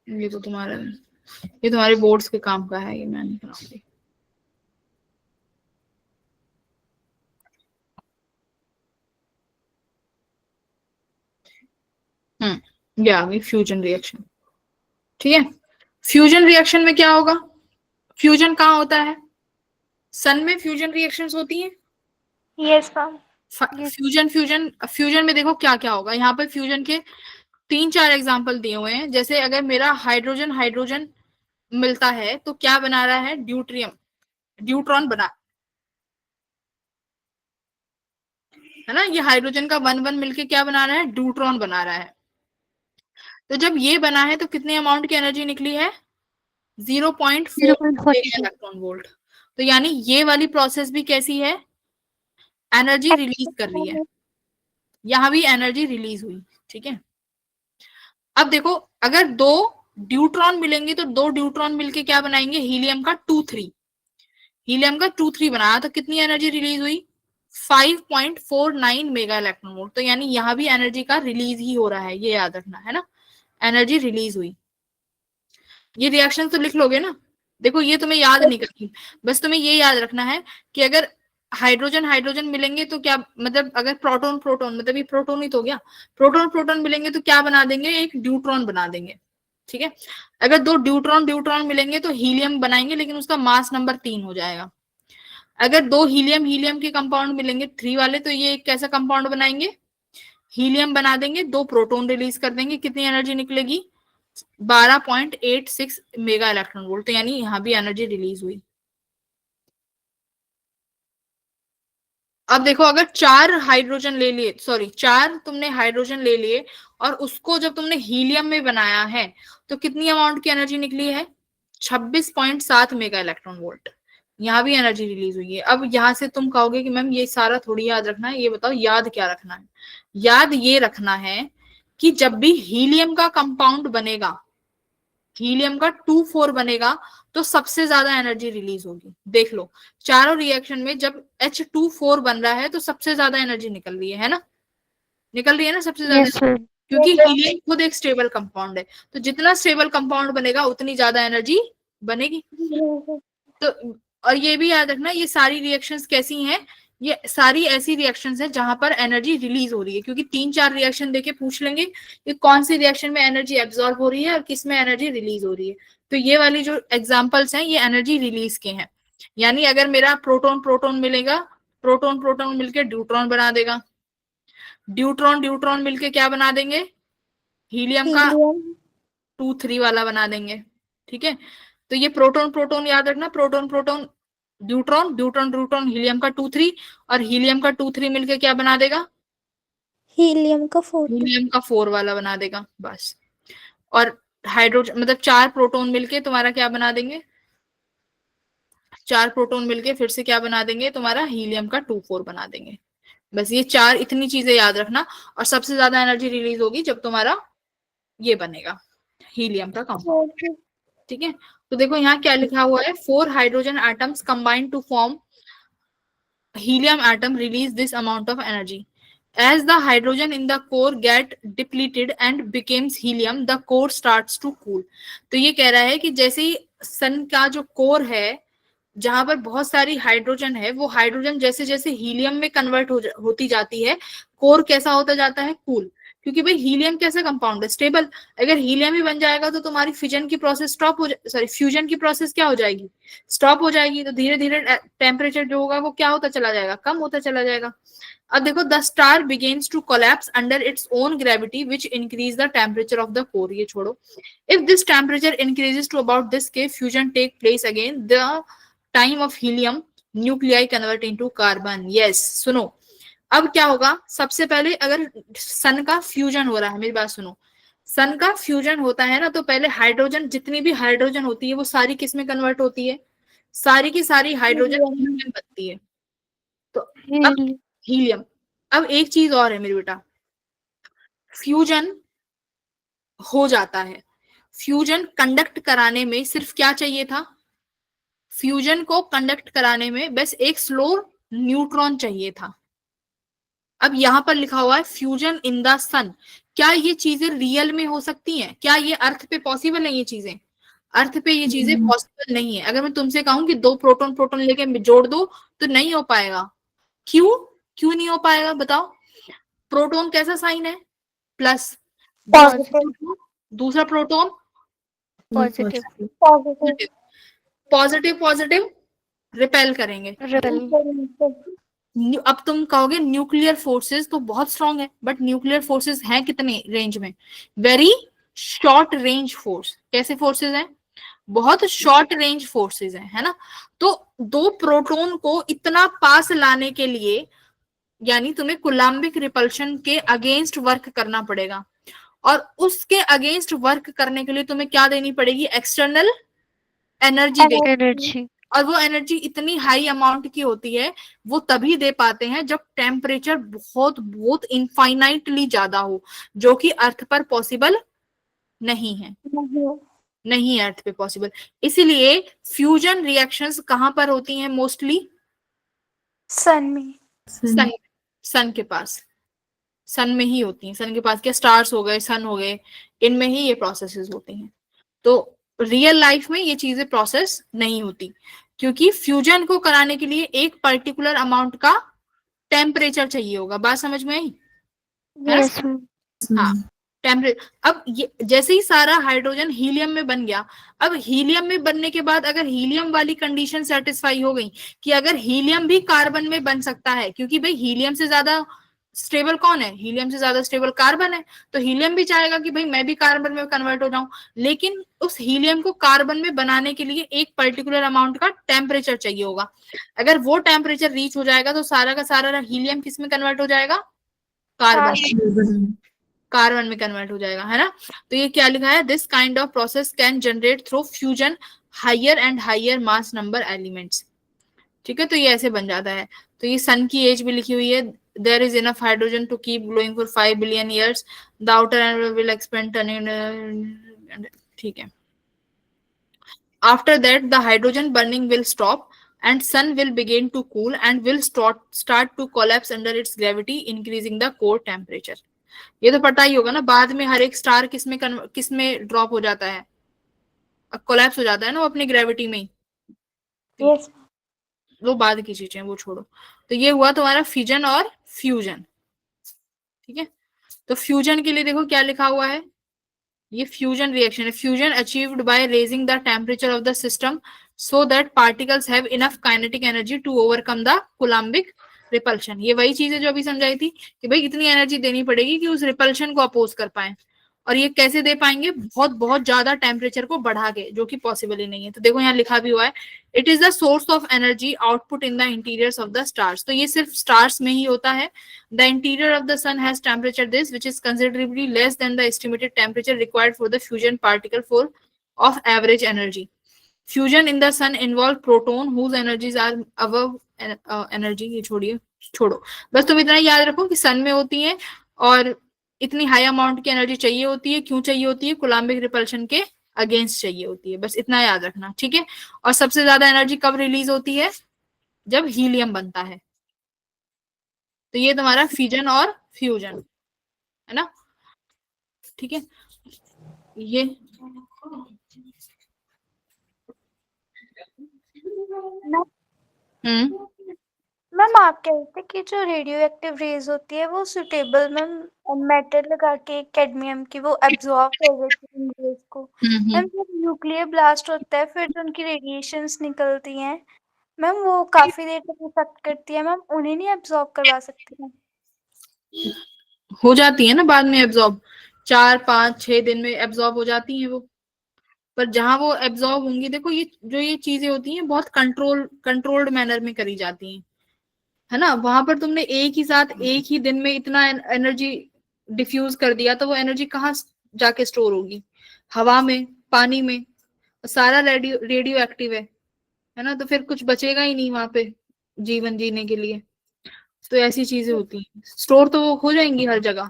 ये तो तुम्हारे बोर्ड्स के काम का है, ये मैं नहीं कराऊंगी। ये आ गई फ्यूजन रिएक्शन। ठीक है, फ्यूजन रिएक्शन में क्या होगा? फ्यूजन कहाँ होता है? सन में फ्यूजन रिएक्शंस होती हैं। Yes ma'am. फ्यूजन में देखो क्या क्या होगा। यहाँ पर फ्यूजन के 3-4 एग्जांपल दिए हुए हैं। जैसे अगर मेरा हाइड्रोजन हाइड्रोजन मिलता है तो क्या बना रहा है? ड्यूट्रॉन बना, है ना। ये हाइड्रोजन का 1 1 मिलके क्या बना रहा है? ड्यूट्रॉन बना रहा है। तो जब ये बना है तो कितने अमाउंट की एनर्जी निकली है? 0.4 इलेक्ट्रॉन वोल्ट। तो यानी ये वाली प्रोसेस भी कैसी है? एनर्जी रिलीज कर रही है। यहां भी एनर्जी रिलीज हुई। ठीक है, अब देखो, अगर दो ड्यूट्रॉन मिलेंगे तो 2 ड्यूट्रॉन मिलके क्या बनाएंगे, हीलियम का 2-3, हीलियम का 2-3 बनाया तो कितनी एनर्जी रिलीज हुई, 5.49 मेगा इलेक्ट्रॉन वोल्ट। तो यानी यहाँ भी एनर्जी का रिलीज ही हो रहा है, ये याद रखना है ना, एनर्जी रिलीज हुई। ये रिएक्शन तो लिख लोगे ना, देखो ये तुम्हें याद नहीं करनी, बस तुम्हें ये याद रखना है कि अगर हाइड्रोजन हाइड्रोजन मिलेंगे तो क्या मतलब, अगर प्रोटॉन प्रोटॉन मतलब ये प्रोटॉन ही तो हो गया, प्रोटॉन प्रोटॉन मिलेंगे तो क्या बना देंगे, एक ड्यूट्रॉन बना देंगे, ठीक है। अगर 2 ड्यूट्रॉन ड्यूट्रॉन मिलेंगे तो हीलियम बनाएंगे, लेकिन उसका मास नंबर 3 हो जाएगा। अगर 2 हीलियम हीलियम के कंपाउंड मिलेंगे 3 वाले, तो ये एक कैसा कंपाउंड बनाएंगे, हीलियम बना देंगे, 2 प्रोटॉन रिलीज कर देंगे, कितनी एनर्जी निकलेगी, 12.86 मेगा इलेक्ट्रॉन वोल्ट। तो यानी यहां भी एनर्जी रिलीज हुई। अब देखो, अगर 4 हाइड्रोजन ले लिए, सॉरी 4 तुमने हाइड्रोजन ले लिए और उसको जब तुमने हीलियम में बनाया है तो कितनी अमाउंट की एनर्जी निकली है, 26.7 मेगा इलेक्ट्रॉन वोल्ट। यहाँ भी एनर्जी रिलीज हुई है। अब यहाँ से तुम कहोगे कि मैम ये सारा थोड़ी याद रखना है, ये बताओ याद क्या रखना है। याद ये रखना है कि जब भी हीलियम का कंपाउंड बनेगा, हीलियम का 2,4 बनेगा, तो सबसे ज्यादा एनर्जी रिलीज होगी। देख लो, चारों रिएक्शन में जब H2 4 बन रहा है तो सबसे ज्यादा एनर्जी निकल रही है ना, निकल रही है ना सबसे ज्यादा, यस मैम। क्योंकि हीलियम खुद एक स्टेबल कंपाउंड है। तो जितना स्टेबल कंपाउंड बनेगा उतनी ज्यादा एनर्जी बनेगी। तो और ये भी याद रखना, ये सारी रिएक्शंस कैसी हैं, ये सारी ऐसी रिएक्शंस हैं जहां पर एनर्जी रिलीज हो रही है, क्योंकि 3-4 रिएक्शन देके पूछ लेंगे कि कौन सी रिएक्शन में एनर्जी एब्जॉर्ब हो रही है और किस में एनर्जी रिलीज हो रही है। तो ये वाली जो एग्जांपल्स हैं ये एनर्जी रिलीज के हैं। यानी अगर मेरा प्रोटॉन प्रोटॉन मिलेगा, प्रोटॉन प्रोटॉन मिलके ड्यूट्रॉन बना देगा, ड्यूट्रॉन ड्यूट्रॉन मिलके क्या बना देंगे, हीलियम का 2-3 वाला बना देंगे, ठीक है। तो ये प्रोटॉन प्रोटॉन याद रखना, proton proton deuteron deuteron deuteron helium का 2-3, और हीलियम का 2-3 मिलके क्या बना देगा, हीलियम का 4 हीलियम का 4 वाला बना देगा बस। और हाइड्रोजन मतलब 4 प्रोटॉन मिलके तुम्हारा क्या बना देंगे, 4 प्रोटॉन मिलके फिर से क्या बना देंगे, तुम्हारा हीलियम का 2-4 बना देंगे। बस ये 4 इतनी चीजें याद रखना। और सबसे ज्यादा एनर्जी रिलीज होगी जब तुम्हारा ये बनेगा हीलियम का कंपाउंड, ठीक है। तो देखो यहाँ क्या लिखा हुआ है, 4 hydrogen atoms combine to form helium atom release this amount of energy. As the hydrogen in the core get depleted and becomes helium, the core starts to cool. तो ये कह रहा है कि जैसे ही सन का जो कोर है जहां पर बहुत सारी हाइड्रोजन है, वो हाइड्रोजन जैसे जैसे हीलियम में कन्वर्ट होती जाती है, कोर कैसा होता जाता है, कूल। क्योंकि भाई हीलियम कैसा कंपाउंड है, स्टेबल। अगर हीलियम ही बन जाएगा तो तुम्हारी फिजन की प्रोसेस स्टॉप हो सॉरी फ्यूजन की प्रोसेस क्या हो जाएगी, स्टॉप हो जाएगी। तो धीरे धीरे टेम्परेचर जो होगा वो क्या होता चला जाएगा, कम होता चला जाएगा। अब देखो, the star begins to collapse under its own gravity which increase the temperature of the core. ये छोड़ो, if this temperature increases to about this K fusion take place again, the time of helium nuclei convert into carbon. Yes, सुनो अब क्या होगा, सबसे पहले अगर सन का फ्यूजन हो रहा है, मेरी बात सुनो, सन का फ्यूजन होता है ना, तो पहले हाइड्रोजन, जितनी भी हाइड्रोजन होती है वो सारी किस में कन्वर्ट होती है, सारी की सारी हाइड्रोजन हीलियम बनती है। तो अब हीलियम, अब एक चीज और है मेरी बेटा, फ्यूजन हो जाता है, फ्यूजन कंडक्ट कराने में सिर्फ क्या चाहिए था, फ्यूजन को कंडक्ट कराने में बस एक स्लो न्यूट्रॉन चाहिए था। अब यहां पर लिखा हुआ है फ्यूजन इन द सन, क्या ये चीजें रियल में हो सकती हैं, क्या ये अर्थ पे पॉसिबल है, ये चीजें अर्थ पे ये चीजें पॉसिबल नहीं है। अगर मैं तुमसे कहूं कि 2 प्रोटॉन प्रोटॉन लेके जोड़ दो तो नहीं हो पाएगा। क्यों, क्यों नहीं हो पाएगा बताओ, प्रोटॉन कैसा साइन है, प्लस, दूसरा proton positive. Positive positive repel करेंगे। अब तुम कहोगे न्यूक्लियर फोर्सेस तो बहुत स्ट्रांग है, बट न्यूक्लियर फोर्सेस हैं कितने रेंज में, वेरी शॉर्ट रेंज फोर्स। कैसे फोर्सेस हैं, बहुत शॉर्ट रेंज फोर्सेस हैं, है ना। तो 2 प्रोटॉन को इतना पास लाने के लिए यानी तुम्हें कूलम्बिक रिपल्शन के अगेंस्ट वर्क करना पड़ेगा, और उसके अगेंस्ट वर्क करने के लिए तुम्हें क्या देनी पड़ेगी, एक्सटर्नल एनर्जी। और वो एनर्जी इतनी हाई अमाउंट की होती है, वो तभी दे पाते हैं जब टेम्परेचर बहुत बहुत इनफाइनाइटली ज्यादा हो, जो कि अर्थ पर पॉसिबल नहीं है। नहीं अर्थ पे पॉसिबल। इसीलिए फ्यूजन रिएक्शंस कहां पर होती हैं मोस्टली? सन में। सन, सन के पास, सन में ही होती हैं। सन के पास क्या, स्टार्स हो गए, सन हो गए, इनमें ही ये प्रोसेसेस होती हैं। तो रियल लाइफ में ये चीजें प्रोसेस नहीं होती, क्योंकि फ्यूजन को कराने के लिए एक पर्टिकुलर अमाउंट का टेम्परेचर चाहिए होगा। बात समझ में आई है ना? Yes ma'am. हाँ, टेम्परेचर। अब ये जैसे ही सारा हाइड्रोजन हीलियम में बन गया, अब हीलियम में बनने के बाद अगर हीलियम वाली कंडीशन सेटिस्फाई हो गई कि अगर हीलियम भी कार्बन में बन सकता है, क्योंकि भाई हीलियम से ज्यादा स्टेबल कौन है? हीलियम से ज्यादा स्टेबल कार्बन है। तो हीलियम भी चाहेगा कि भाई मैं भी कार्बन में कन्वर्ट हो जाऊं, लेकिन उस हीलियम को कार्बन में बनाने के लिए एक पर्टिकुलर अमाउंट का टेम्परेचर चाहिए होगा। अगर वो टेम्परेचर रीच हो जाएगा तो सारा का सारा हीलियम किस में कन्वर्ट हो जाएगा? कार्बन, कार्बन में कन्वर्ट हो जाएगा, है ना? तो ये क्या लिखा है? This kind of process can generate through fusion higher and higher mass number elements. ठीक है, तो ये ऐसे बन जाता है। तो ये सन की एज भी लिखी हुई है, there is enough hydrogen to keep glowing for 5 billion years, the outer end will expand turning. ठीक है, after that the hydrogen burning will stop and sun will begin to cool and will start to collapse under its gravity, increasing the core temperature। ये तो पता ही होगा ना, बाद में हर एक स्टार किसमें ड्रॉप हो जाता है? कोलैप्स हो जाता है ना वो अपनी ग्रेविटी में ही। यस। वो बाद की चीजें, वो छोड़ो। तो ये हुआ तुम्हारा फिजन और फ्यूजन। ठीक है, तो फ्यूजन के लिए देखो क्या लिखा हुआ है, ये फ्यूजन रिएक्शन है। Fusion achieved by raising the temperature of the system so that particles have enough kinetic energy to overcome the coulombic repulsion. ये वही चीज है जो अभी समझाई थी कि भाई इतनी एनर्जी देनी पड़ेगी कि उस रिपल्शन को अपोज कर पाए। और ये कैसे दे पाएंगे? बहुत बहुत ज्यादा टेम्परेचर को बढ़ा के, जो कि पॉसिबल ही नहीं है। तो देखो यहाँ लिखा भी हुआ है, it is the source of energy output in the interiors of the stars. तो ये सिर्फ स्टार्स में ही होता है। The interior of the sun has temperature this, which is considerably less than the estimated temperature required for the fusion particle for of average energy. Fusion in the sun involve proton whose energies are above energy। ये छोड़ो, बस तुम इतना याद रखो कि सन में होती है और इतनी हाई अमाउंट की एनर्जी चाहिए होती है। क्यों चाहिए होती है? कूलम्बिक रिपल्शन के अगेंस्ट चाहिए होती है, बस इतना याद रखना। ठीक है, और सबसे ज्यादा एनर्जी कब रिलीज होती है? जब हीलियम बनता है। तो ये तुम्हारा फिजन और फ्यूजन है ना? ठीक है, ये मैम आप कह रहे थे कि जो रेडियो एक्टिव रेज होती है वो सुटेबल मैम मेटल लगा के कैडमियम की वो एब्जॉर्ब कर देती है इन रेज को। मैम जब न्यूक्लियर ब्लास्ट होता है फिर जो उनकी रेडिएशंस निकलती हैं मैम वो काफी देर तक इफेक्ट करती है मैम, उन्हें नहीं एब्जॉर्ब करवा सकती मैम? हो जाती है ना बाद में एब्जॉर्ब, 4 5 6 दिन में एब्जॉर्ब हो जाती है वो। पर जहां वो एब्जॉर्ब होंगी, देखो ये चीजें होती हैं बहुत कंट्रोल्ड मैनर में करी जाती हैं, है ना? वहां पर तुमने एक ही साथ एक ही दिन में इतना एनर्जी डिफ्यूज कर दिया, तो वो एनर्जी कहाँ जाके स्टोर होगी? हवा में, पानी में। सारा रेडियो एक्टिव है ना? तो फिर कुछ बचेगा ही नहीं वहां पे जीवन जीने के लिए। तो ऐसी चीजें होती हैं, स्टोर तो वो हो जाएंगी हर जगह।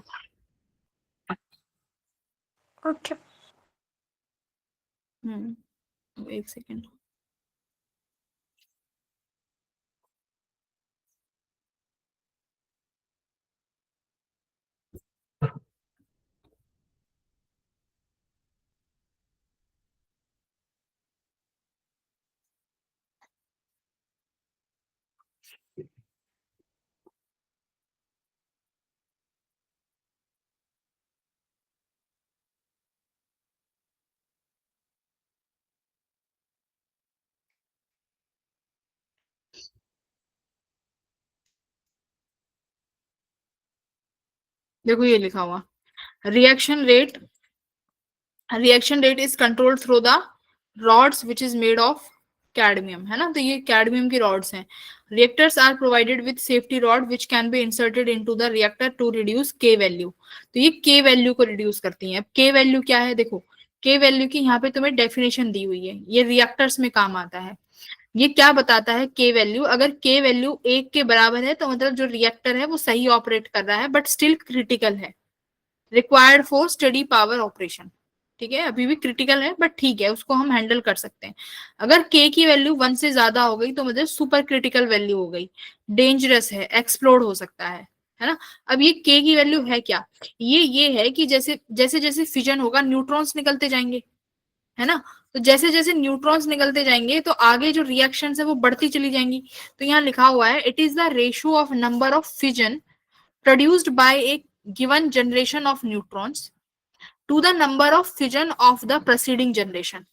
ओके। एक सेकेंड। देखो ये लिखा हुआ, reaction rate is controlled through the rods which is made of cadmium, है ना? तो ये कैडमियम की रॉड्स हैं। Reactors are provided with safety rod which can be inserted into the reactor to reduce K value. तो ये के वैल्यू को रिड्यूस करती हैं। अब के वैल्यू क्या है? देखो के वैल्यू की यहाँ पे तुम्हें डेफिनेशन दी हुई है, ये रिएक्टर्स में काम आता है। ये क्या बताता है? के वैल्यू, अगर के वैल्यू 1 के बराबर है तो मतलब जो रिएक्टर है वो सही ऑपरेट कर रहा है, बट स्टिल क्रिटिकल है, required for study power operation. ठीक है, अभी भी क्रिटिकल है बट ठीक है, उसको हम हैंडल कर सकते हैं। अगर के की वैल्यू 1 से ज्यादा हो गई तो मतलब सुपर क्रिटिकल वैल्यू हो गई, डेंजरस है, एक्सप्लोड हो सकता है ना। अब ये के की वैल्यू है क्या, ये है कि जैसे जैसे जैसे फिजन होगा न्यूट्रॉन्स निकलते जाएंगे, है ना। तो जैसे जैसे न्यूट्रॉन्स निकलते जाएंगे तो आगे जो रिएक्शन है वो बढ़ती चली जाएंगी। तो यहाँ लिखा हुआ है it is the ratio of number of fission produced by a given generation of neutrons to the number of fission of the preceding generation.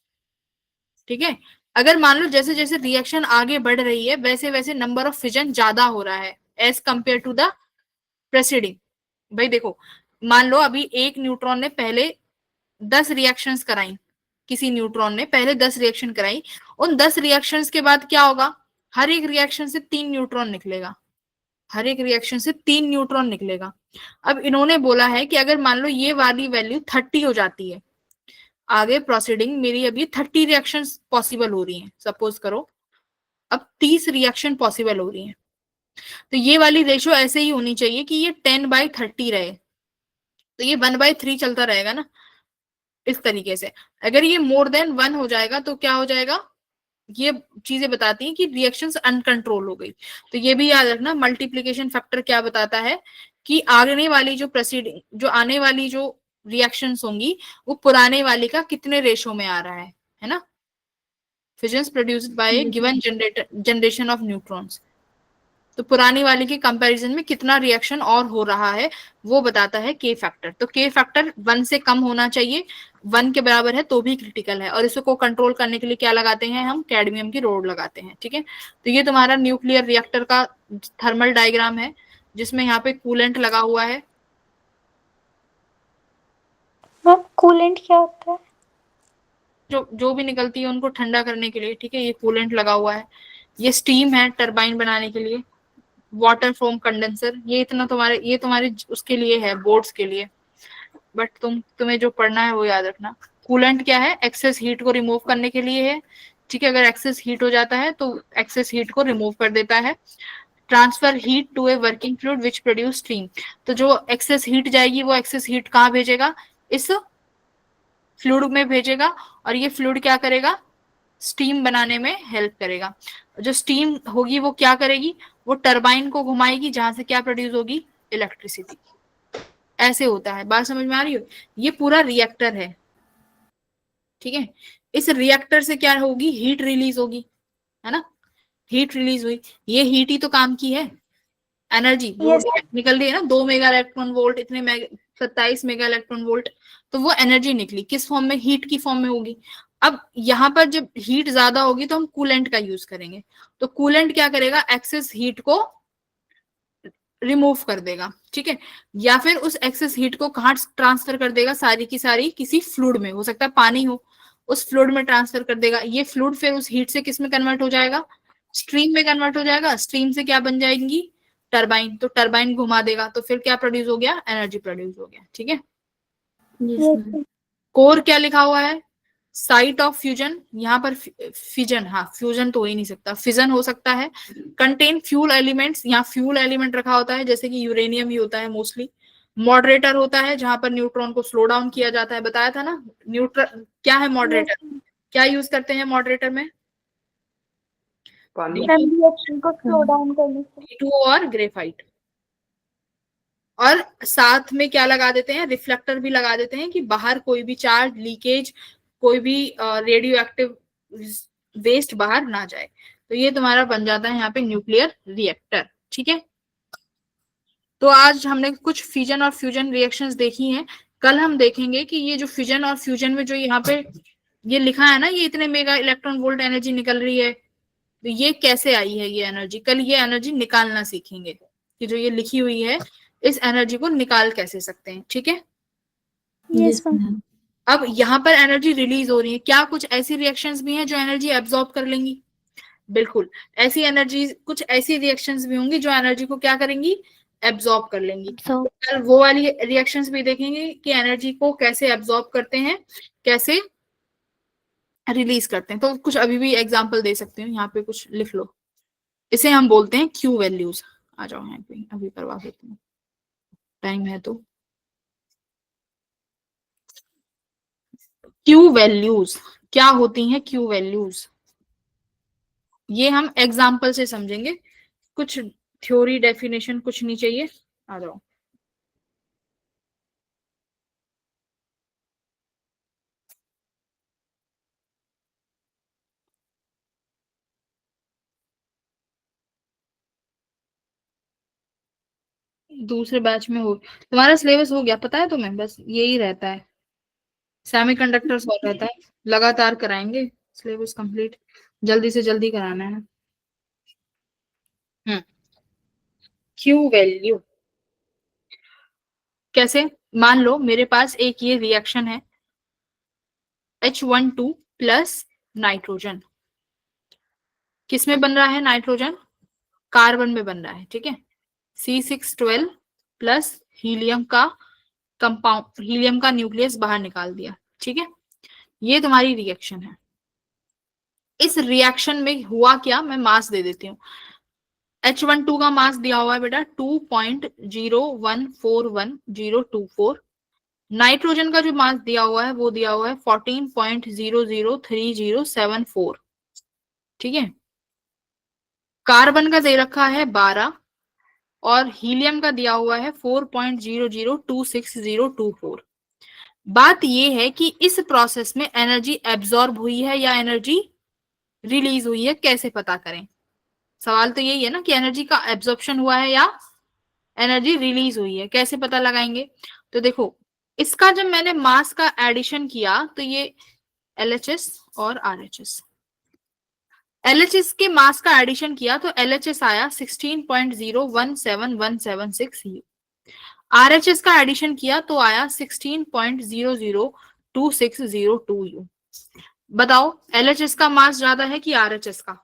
ठीक है, अगर मान लो जैसे जैसे रिएक्शन आगे बढ़ रही है वैसे वैसे नंबर ऑफ फिजन ज्यादा हो रहा है एज कंपेयर टू द प्रेसीडिंग। भाई देखो, मान लो अभी एक न्यूट्रॉन ने पहले 10 रिएक्शंस कराई, किसी न्यूट्रॉन ने पहले 10 रिएक्शन कराई, उन 10 रिएक्शंस के बाद क्या होगा, हर एक रिएक्शन से 3 न्यूट्रॉन निकलेगा, हर एक रिएक्शन से 3 न्यूट्रॉन निकलेगा। अब इन्होंने बोला है कि अगर मान लो ये वाली वैल्यू 30 हो जाती है, आगे प्रोसीडिंग मेरी अभी 30 रिएक्शन पॉसिबल हो रही हैं, सपोज करो अब 30 रिएक्शन पॉसिबल हो रही हैं, तो ये वाली रेशो ऐसे ही होनी चाहिए कि ये 10/30 रहे, तो ये 1/3 चलता रहेगा ना, इस तरीके से। अगर ये मोर देन 1 हो जाएगा तो क्या हो जाएगा, ये चीजें बताती हैं कि रिएक्शंस अनकंट्रोल हो गई। तो ये भी याद रखना, मल्टीप्लिकेशन फैक्टर क्या बताता है कि आने वाली जो प्रोसीडिंग जो आने वाली जो रिएक्शंस होंगी वो पुराने वाली का कितने रेशो में आ रहा है ना। Fissions produced by given generation of neutrons, तो पुरानी वाली के कंपैरिजन में कितना रिएक्शन और हो रहा है वो बताता है के फैक्टर। तो के फैक्टर 1 से कम होना चाहिए, 1 के बराबर है तो भी क्रिटिकल है, और इसको कंट्रोल करने के लिए क्या लगाते हैं हम, कैडमियम की रोड लगाते हैं। ठीक है, तो ये तुम्हारा न्यूक्लियर रिएक्टर का थर्मल डायग्राम है जिसमें यहाँ पे कूलेंट लगा हुआ है। मैम कूलेंट क्या होता है? जो भी निकलती है उनको ठंडा करने के लिए। ठीक है, ये कूलेंट लगा हुआ है, ये स्टीम है टरबाइन बनाने के लिए, वाटर फोम कंडेंसर, ये इतना तुम्हारे उसके लिए है, बोर्ड्स के लिए, बट तुम्हें जो पढ़ना है वो याद रखना। कूलेंट क्या है, एक्सेस हीट को रिमूव करने के लिए है। ठीक है, अगर एक्सेस हीट हो जाता है तो एक्सेस हीट को रिमूव कर देता है। Transfer heat to a working fluid which produce steam, तो जो एक्सेस हीट जाएगी वो एक्सेस हीट कहाँ भेजेगा, इस फ्लूइड में भेजेगा, और ये फ्लूइड क्या करेगा, स्टीम बनाने में हेल्प करेगा। जो स्टीम होगी वो क्या करेगी, वो टरबाइन को घुमाएगी जहां से क्या प्रोड्यूस होगी, इलेक्ट्रिसिटी। ऐसे होता है, बात समझ में आ रही हो। ये पूरा रिएक्टर है, ठीक है। इस रिएक्टर से क्या होगी, हीट रिलीज होगी, है ना। हीट रिलीज हुई, ये हीट ही तो काम की है, एनर्जी जो Yes. निकल रही है ना, 2 mega electron volt, 27 mega electron volt, तो वो एनर्जी निकली किस फॉर्म में, हीट की फॉर्म में होगी। अब यहाँ पर जब हीट ज्यादा होगी तो हम कूलेंट का यूज करेंगे, तो कूलेंट क्या करेगा, एक्सेस हीट को रिमूव कर देगा। ठीक है, या फिर उस एक्सेस हीट को कहाँ ट्रांसफर कर देगा, सारी की सारी किसी फ्लूइड में, हो सकता है पानी हो, उस फ्लूइड में ट्रांसफर कर देगा। ये फ्लूइड फिर उस हीट से किस में कन्वर्ट हो जाएगा, स्ट्रीम में कन्वर्ट हो जाएगा। स्ट्रीम से क्या बन जाएंगी, टरबाइन, तो टरबाइन घुमा देगा, तो फिर क्या प्रोड्यूस हो गया, एनर्जी प्रोड्यूस हो गया। ठीक है, Yes. कोर क्या लिखा हुआ है, साइट ऑफ फ्यूजन, यहाँ पर फिजन, हाँ फ्यूजन तो हो ही नहीं सकता, फिजन हो सकता है। कंटेन फ्यूल एलिमेंट्स, यहाँ फ्यूल एलिमेंट रखा होता है, जैसे कि यूरेनियम ही होता है मोस्टली। मॉडरेटर होता है जहां पर न्यूट्रॉन को स्लो डाउन किया जाता है, बताया था ना। न्यूट्रॉन क्या है, मॉडरेटर क्या यूज करते हैं मॉडरेटर में, पानी। मैम रिएक्शन को स्लो डाउन करने से। H2O और ग्रेफाइट, और साथ में क्या लगा देते हैं, रिफ्लेक्टर भी लगा देते हैं कि बाहर कोई भी चार्ज लीकेज, कोई भी रेडियो एक्टिव वेस्ट बाहर ना जाए। तो ये तुम्हारा बन जाता है यहाँ पे न्यूक्लियर रिएक्टर। ठीक है, तो आज हमने कुछ फिजन और फ्यूजन रिएक्शंस देखी हैं। कल हम देखेंगे कि ये जो फिजन और फ्यूजन में जो यहाँ पे ये लिखा है ना, ये इतने मेगा इलेक्ट्रॉन वोल्ट एनर्जी निकल रही है, तो ये कैसे आई है ये एनर्जी। कल ये एनर्जी निकालना सीखेंगे कि जो ये लिखी हुई है इस एनर्जी को निकाल कैसे सकते हैं। ठीक है, Yes मैम। अब यहाँ पर एनर्जी रिलीज हो रही है, क्या कुछ ऐसी रिएक्शंस भी हैं जो एनर्जी एब्जॉर्ब कर लेंगी, बिल्कुल ऐसी एनर्जी, कुछ ऐसी रिएक्शंस भी होंगी जो एनर्जी को क्या करेंगी, एब्जॉर्ब कर लेंगी। So, कल वो वाली रिएक्शंस भी देखेंगे कि एनर्जी को कैसे एब्जॉर्ब करते हैं, कैसे रिलीज करते हैं। तो कुछ अभी भी एग्जांपल दे सकती हूँ, यहाँ पे कुछ लिख लो। इसे हम बोलते हैं क्यू वैल्यूज। आ जाओ यहाँ पे, अभी करवा देती हूँ, टाइम है तो। क्यू वैल्यूज क्या होती हैं? क्यू वैल्यूज ये हम एग्जाम्पल से समझेंगे, कुछ थ्योरी डेफिनेशन कुछ नहीं चाहिए। आ जाओ। दूसरे बैच में हो, तुम्हारा सिलेबस हो गया पता है तुम्हें, बस यही रहता है, सेमीकंडक्टर्स और रहता है, लगातार कराएंगे सिलेबस कंप्लीट, जल्दी से जल्दी कराना है। क्यू वैल्यू कैसे? मान लो मेरे पास एक ये रिएक्शन है H12 प्लस नाइट्रोजन, किसमें बन रहा है नाइट्रोजन? कार्बन में बन रहा है, ठीक है। C612 प्लस हीलियम का कंपाउंड, हीलियम का न्यूक्लियस बाहर निकाल दिया, ठीक है। ये तुम्हारी रिएक्शन है। इस रिएक्शन में हुआ क्या, मैं मास दे देती हूँ। H12 का मास दिया हुआ है बेटा 2.0141024। नाइट्रोजन का जो मास दिया हुआ है वो दिया हुआ है 14.003074, ठीक है। कार्बन का दे रखा है 12 और हीलियम का दिया हुआ है 4.002624। बात ये है कि इस प्रोसेस में एनर्जी एब्जॉर्ब हुई है या एनर्जी रिलीज हुई है, कैसे पता करें? सवाल तो यही है ना कि एनर्जी का एब्जॉर्प्शन हुआ है या एनर्जी रिलीज हुई है, कैसे पता लगाएंगे? तो देखो, इसका जब मैंने मास का एडिशन किया तो ये LHS और RHS, LHS के मास का एडिशन किया तो LHS आया 16.017176 U, RHS का एडिशन किया तो आया 16.002602 U। बताओ LHS का मास ज्यादा है कि RHS का?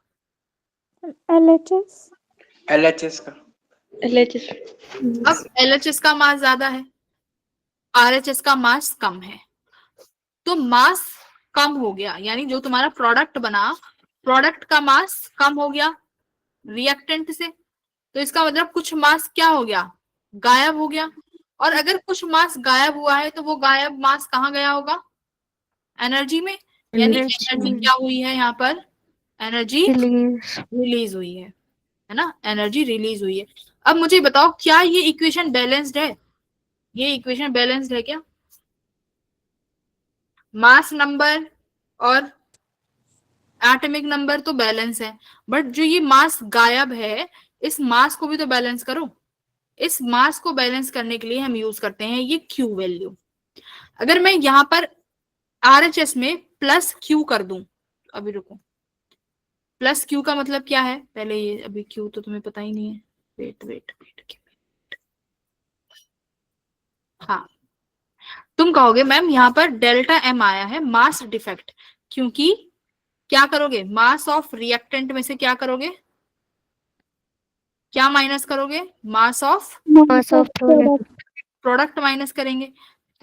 LHS LHS का। LHS। अब LHS का मास ज्यादा है, RHS का मास कम है, तो मास कम हो गया, यानी जो तुम्हारा प्रोडक्ट बना, प्रोडक्ट का मास कम हो गया रिएक्टेंट से, तो इसका मतलब कुछ मास क्या हो गया, गायब हो गया। और अगर कुछ मास गायब हुआ है तो वो गायब मास कहाँ गया होगा? एनर्जी में, यानी एनर्जी क्या हुई है यहाँ पर? एनर्जी रिलीज हुई है ना, एनर्जी रिलीज हुई है। अब मुझे बताओ क्या ये इक्वेशन बैलेंस्ड है? ये इक्वेशन बैलेंस्ड है क्या? मास नंबर और एटॉमिक नंबर तो बैलेंस है, बट जो ये मास गायब है, इस मास को भी तो बैलेंस करो। इस मास को बैलेंस करने के लिए हम यूज करते हैं ये क्यू वैल्यू। अगर मैं यहाँ पर RHS में प्लस क्यू कर दूं, अभी रुको, प्लस क्यू का मतलब क्या है पहले ये, अभी क्यू तो तुम्हें पता ही नहीं है, वेट वेट वेट, हाँ, तुम कहोगे मैम यहाँ पर डेल्टा M आया है मास डिफेक्ट, क्योंकि क्या करोगे, मास ऑफ रिएक्टेंट में से क्या करोगे, क्या माइनस करोगे? मास ऑफ प्रोडक्ट माइनस करेंगे।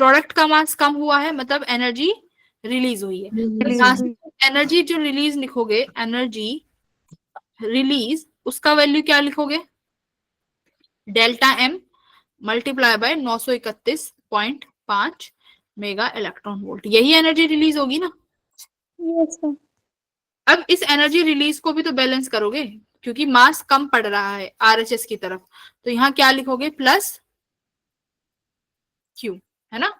प्रोडक्ट का मास कम हुआ है मतलब एनर्जी रिलीज हुई है। एनर्जी जो रिलीज लिखोगे, एनर्जी रिलीज, उसका वैल्यू क्या लिखोगे? Delta M multiply by 931.5 mega electron volt, यही एनर्जी रिलीज होगी ना। Yes ma'am. अब इस एनर्जी रिलीज को भी तो बैलेंस करोगे, क्योंकि मास कम पड़ रहा है RHS की तरफ, तो यहाँ क्या लिखोगे? प्लस क्यू, है ना।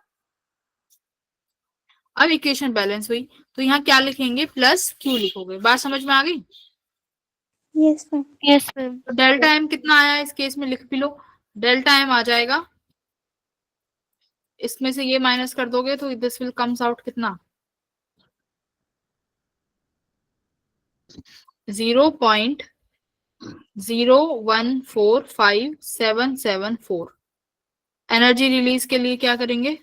अब इक्वेशन बैलेंस हुई तो यहाँ क्या लिखेंगे? प्लस क्यू लिखोगे। बात समझ में आ गई? Yes ma'am. Yes ma'am. तो डेल्टा M कितना आया इस केस में, लिख भी लो। डेल्टा M आ जाएगा, इसमें से ये माइनस कर दोगे तो दिस विल कम्स आउट कितना? 0.014577 एनर्जी रिलीज के लिए क्या करेंगे?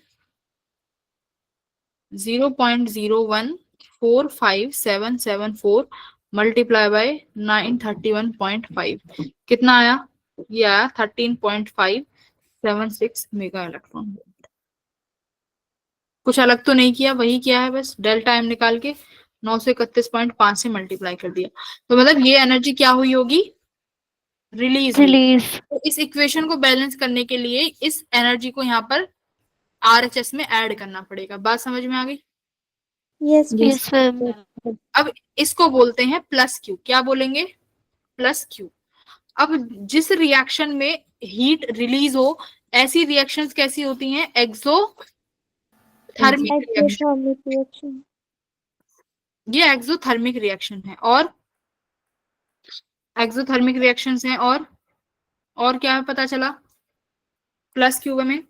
0.014577 मल्टीप्लाई बाय 931.5 कितना आया? ये आया 13.576 मेगा इलेक्ट्रॉन वोल्ट। कुछ अलग तो नहीं किया, वही किया है, बस डेल्टा M निकाल के 931.5 से मल्टीप्लाई कर दिया। तो मतलब ये एनर्जी क्या हुई होगी? रिलीज। तो इस इक्वेशन को बैलेंस करने के लिए इस एनर्जी को यहाँ पर RHS में ऐड करना पड़ेगा। बात समझ में आ गई? Yes yes ma'am. अब इसको बोलते हैं प्लस क्यू। क्या बोलेंगे? Plus Q. अब जिस रिएक्शन में हीट रिलीज हो, ऐसी रिएक्शंस कैसी होती हैं? Exothermic reaction. Exothermic reaction. ये एक्सोथर्मिक रिएक्शन है। और एक्सोथर्मिक रिएक्शंस हैं। और क्या पता चला प्लस क्यू में?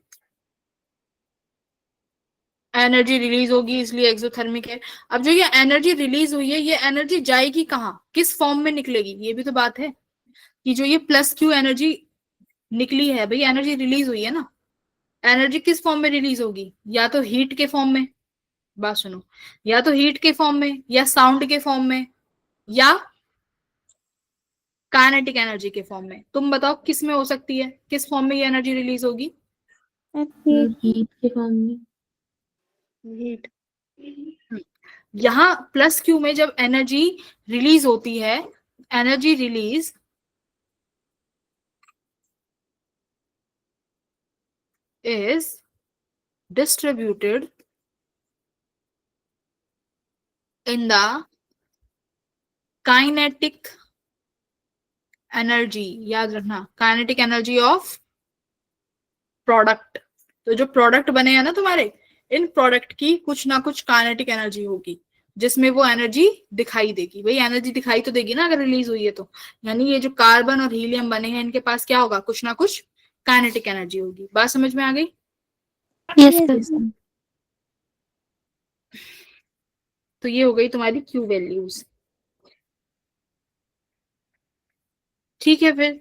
एनर्जी रिलीज होगी, इसलिए एक्सोथर्मिक है। अब जो ये एनर्जी रिलीज हुई है, ये एनर्जी जाएगी कहाँ, किस फॉर्म में निकलेगी? ये भी तो बात है कि जो ये प्लस क्यू एनर्जी निकली है, भाई एनर्जी रिलीज हुई है ना, एनर्जी किस फॉर्म में रिलीज होगी? या तो हीट के फॉर्म में, बात सुनो, या तो हीट के फॉर्म में, या साउंड के फॉर्म में, या काइनेटिक एनर्जी के फॉर्म में। तुम बताओ किस में हो सकती है, किस फॉर्म में ये एनर्जी रिलीज होगी? हीट के फॉर्म में। हीट। यहाँ प्लस क्यू में जब एनर्जी रिलीज होती है, energy release is distributed in the kinetic energy. याद रखना, काइनेटिक एनर्जी ऑफ प्रोडक्ट। तो जो प्रोडक्ट बने हैं ना तुम्हारे, इन प्रोडक्ट की कुछ ना कुछ काइनेटिक एनर्जी होगी, जिसमें वो एनर्जी दिखाई देगी। वही एनर्जी दिखाई तो देगी ना अगर रिलीज हुई है तो। यानी ये जो कार्बन और हीलियम बने हैं, इनके पास क्या होगा? कुछ ना कुछ काइनेटिक एनर्जी होगी। बात समझ में आ गई? Yes ma'am. तो ये हो गई तुम्हारी क्यू वैल्यूज। ठीक है।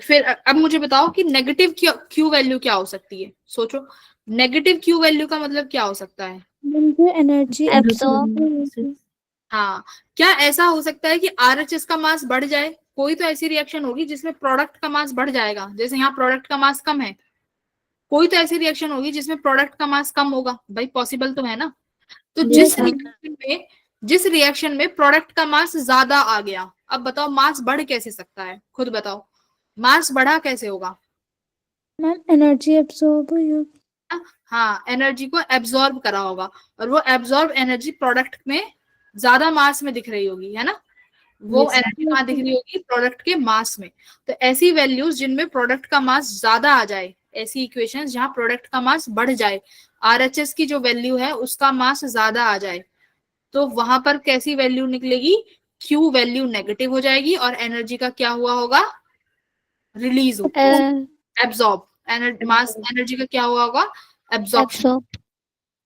फिर अब मुझे बताओ कि नेगेटिव क्यू वैल्यू क्या हो सकती है? सोचो, नेगेटिव क्यू वैल्यू का मतलब क्या हो सकता है? जो एनर्जी एब्सॉर्ब। हाँ, क्या ऐसा हो सकता है कि आरएचएस का मास बढ़ जाए? कोई तो ऐसी रिएक्शन होगी जिसमें प्रोडक्ट का मास बढ़ जाएगा, जैसे यहाँ प्रोडक्ट का मास कम है, कोई तो ऐसी रिएक्शन होगी जिसमें प्रोडक्ट का मास कम होगा। भाई पॉसिबल तो है ना। तो जिस रिएक्शन में प्रोडक्ट का मास ज्यादा आ गया, अब बताओ मास बढ़ कैसे सकता है? खुद बताओ, मास बढ़ा कैसे होगा? मैम एनर्जी एब्सॉर्ब हुई। हाँ, एनर्जी को एब्जॉर्ब करा होगा, और वो एब्जॉर्ब एनर्जी प्रोडक्ट में ज्यादा मास में दिख रही होगी, है ना। वो एनर्जी कहाँ दिख रही होगी? प्रोडक्ट के मास में। तो ऐसी वैल्यूज जिनमें प्रोडक्ट का मास ज्यादा आ जाए, ऐसी इक्वेशंस जहां प्रोडक्ट का मास बढ़ जाए, आरएचएस की जो वैल्यू है उसका मास ज्यादा आ जाए, तो वहां पर कैसी वैल्यू निकलेगी? क्यू वैल्यू नेगेटिव हो जाएगी, और एनर्जी का क्या हुआ होगा? रिलीज हो, एब्जॉर्ब। मास एनर्जी का क्या हुआ होगा? Absorption, absorb.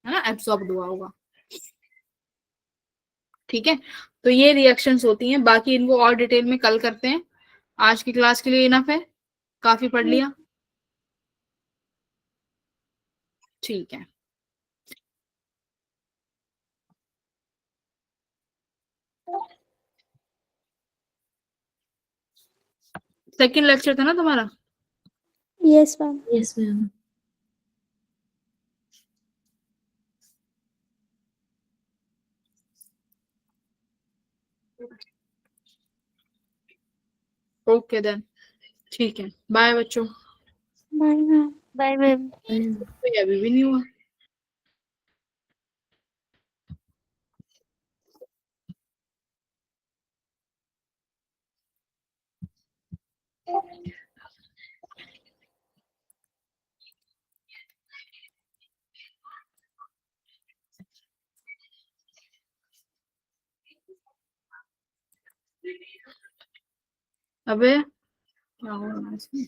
है ना, एब्सॉर्ब हुआ होगा। ठीक है। तो ये रिएक्शंस होती हैं, बाकी इनको और डिटेल में कल करते हैं। आज की क्लास के लिए इनफ है, काफी पढ़ लिया। ठीक है। सेकंड लेक्चर था ना तुम्हारा? Yes ma'am. Yes ma'am. Okay then, ठीक है, बाय बच्चों। Bye ma'am. Bye ma'am. तो अभी भी नहीं हुआ। अबे क्या हो रहा है इसमें?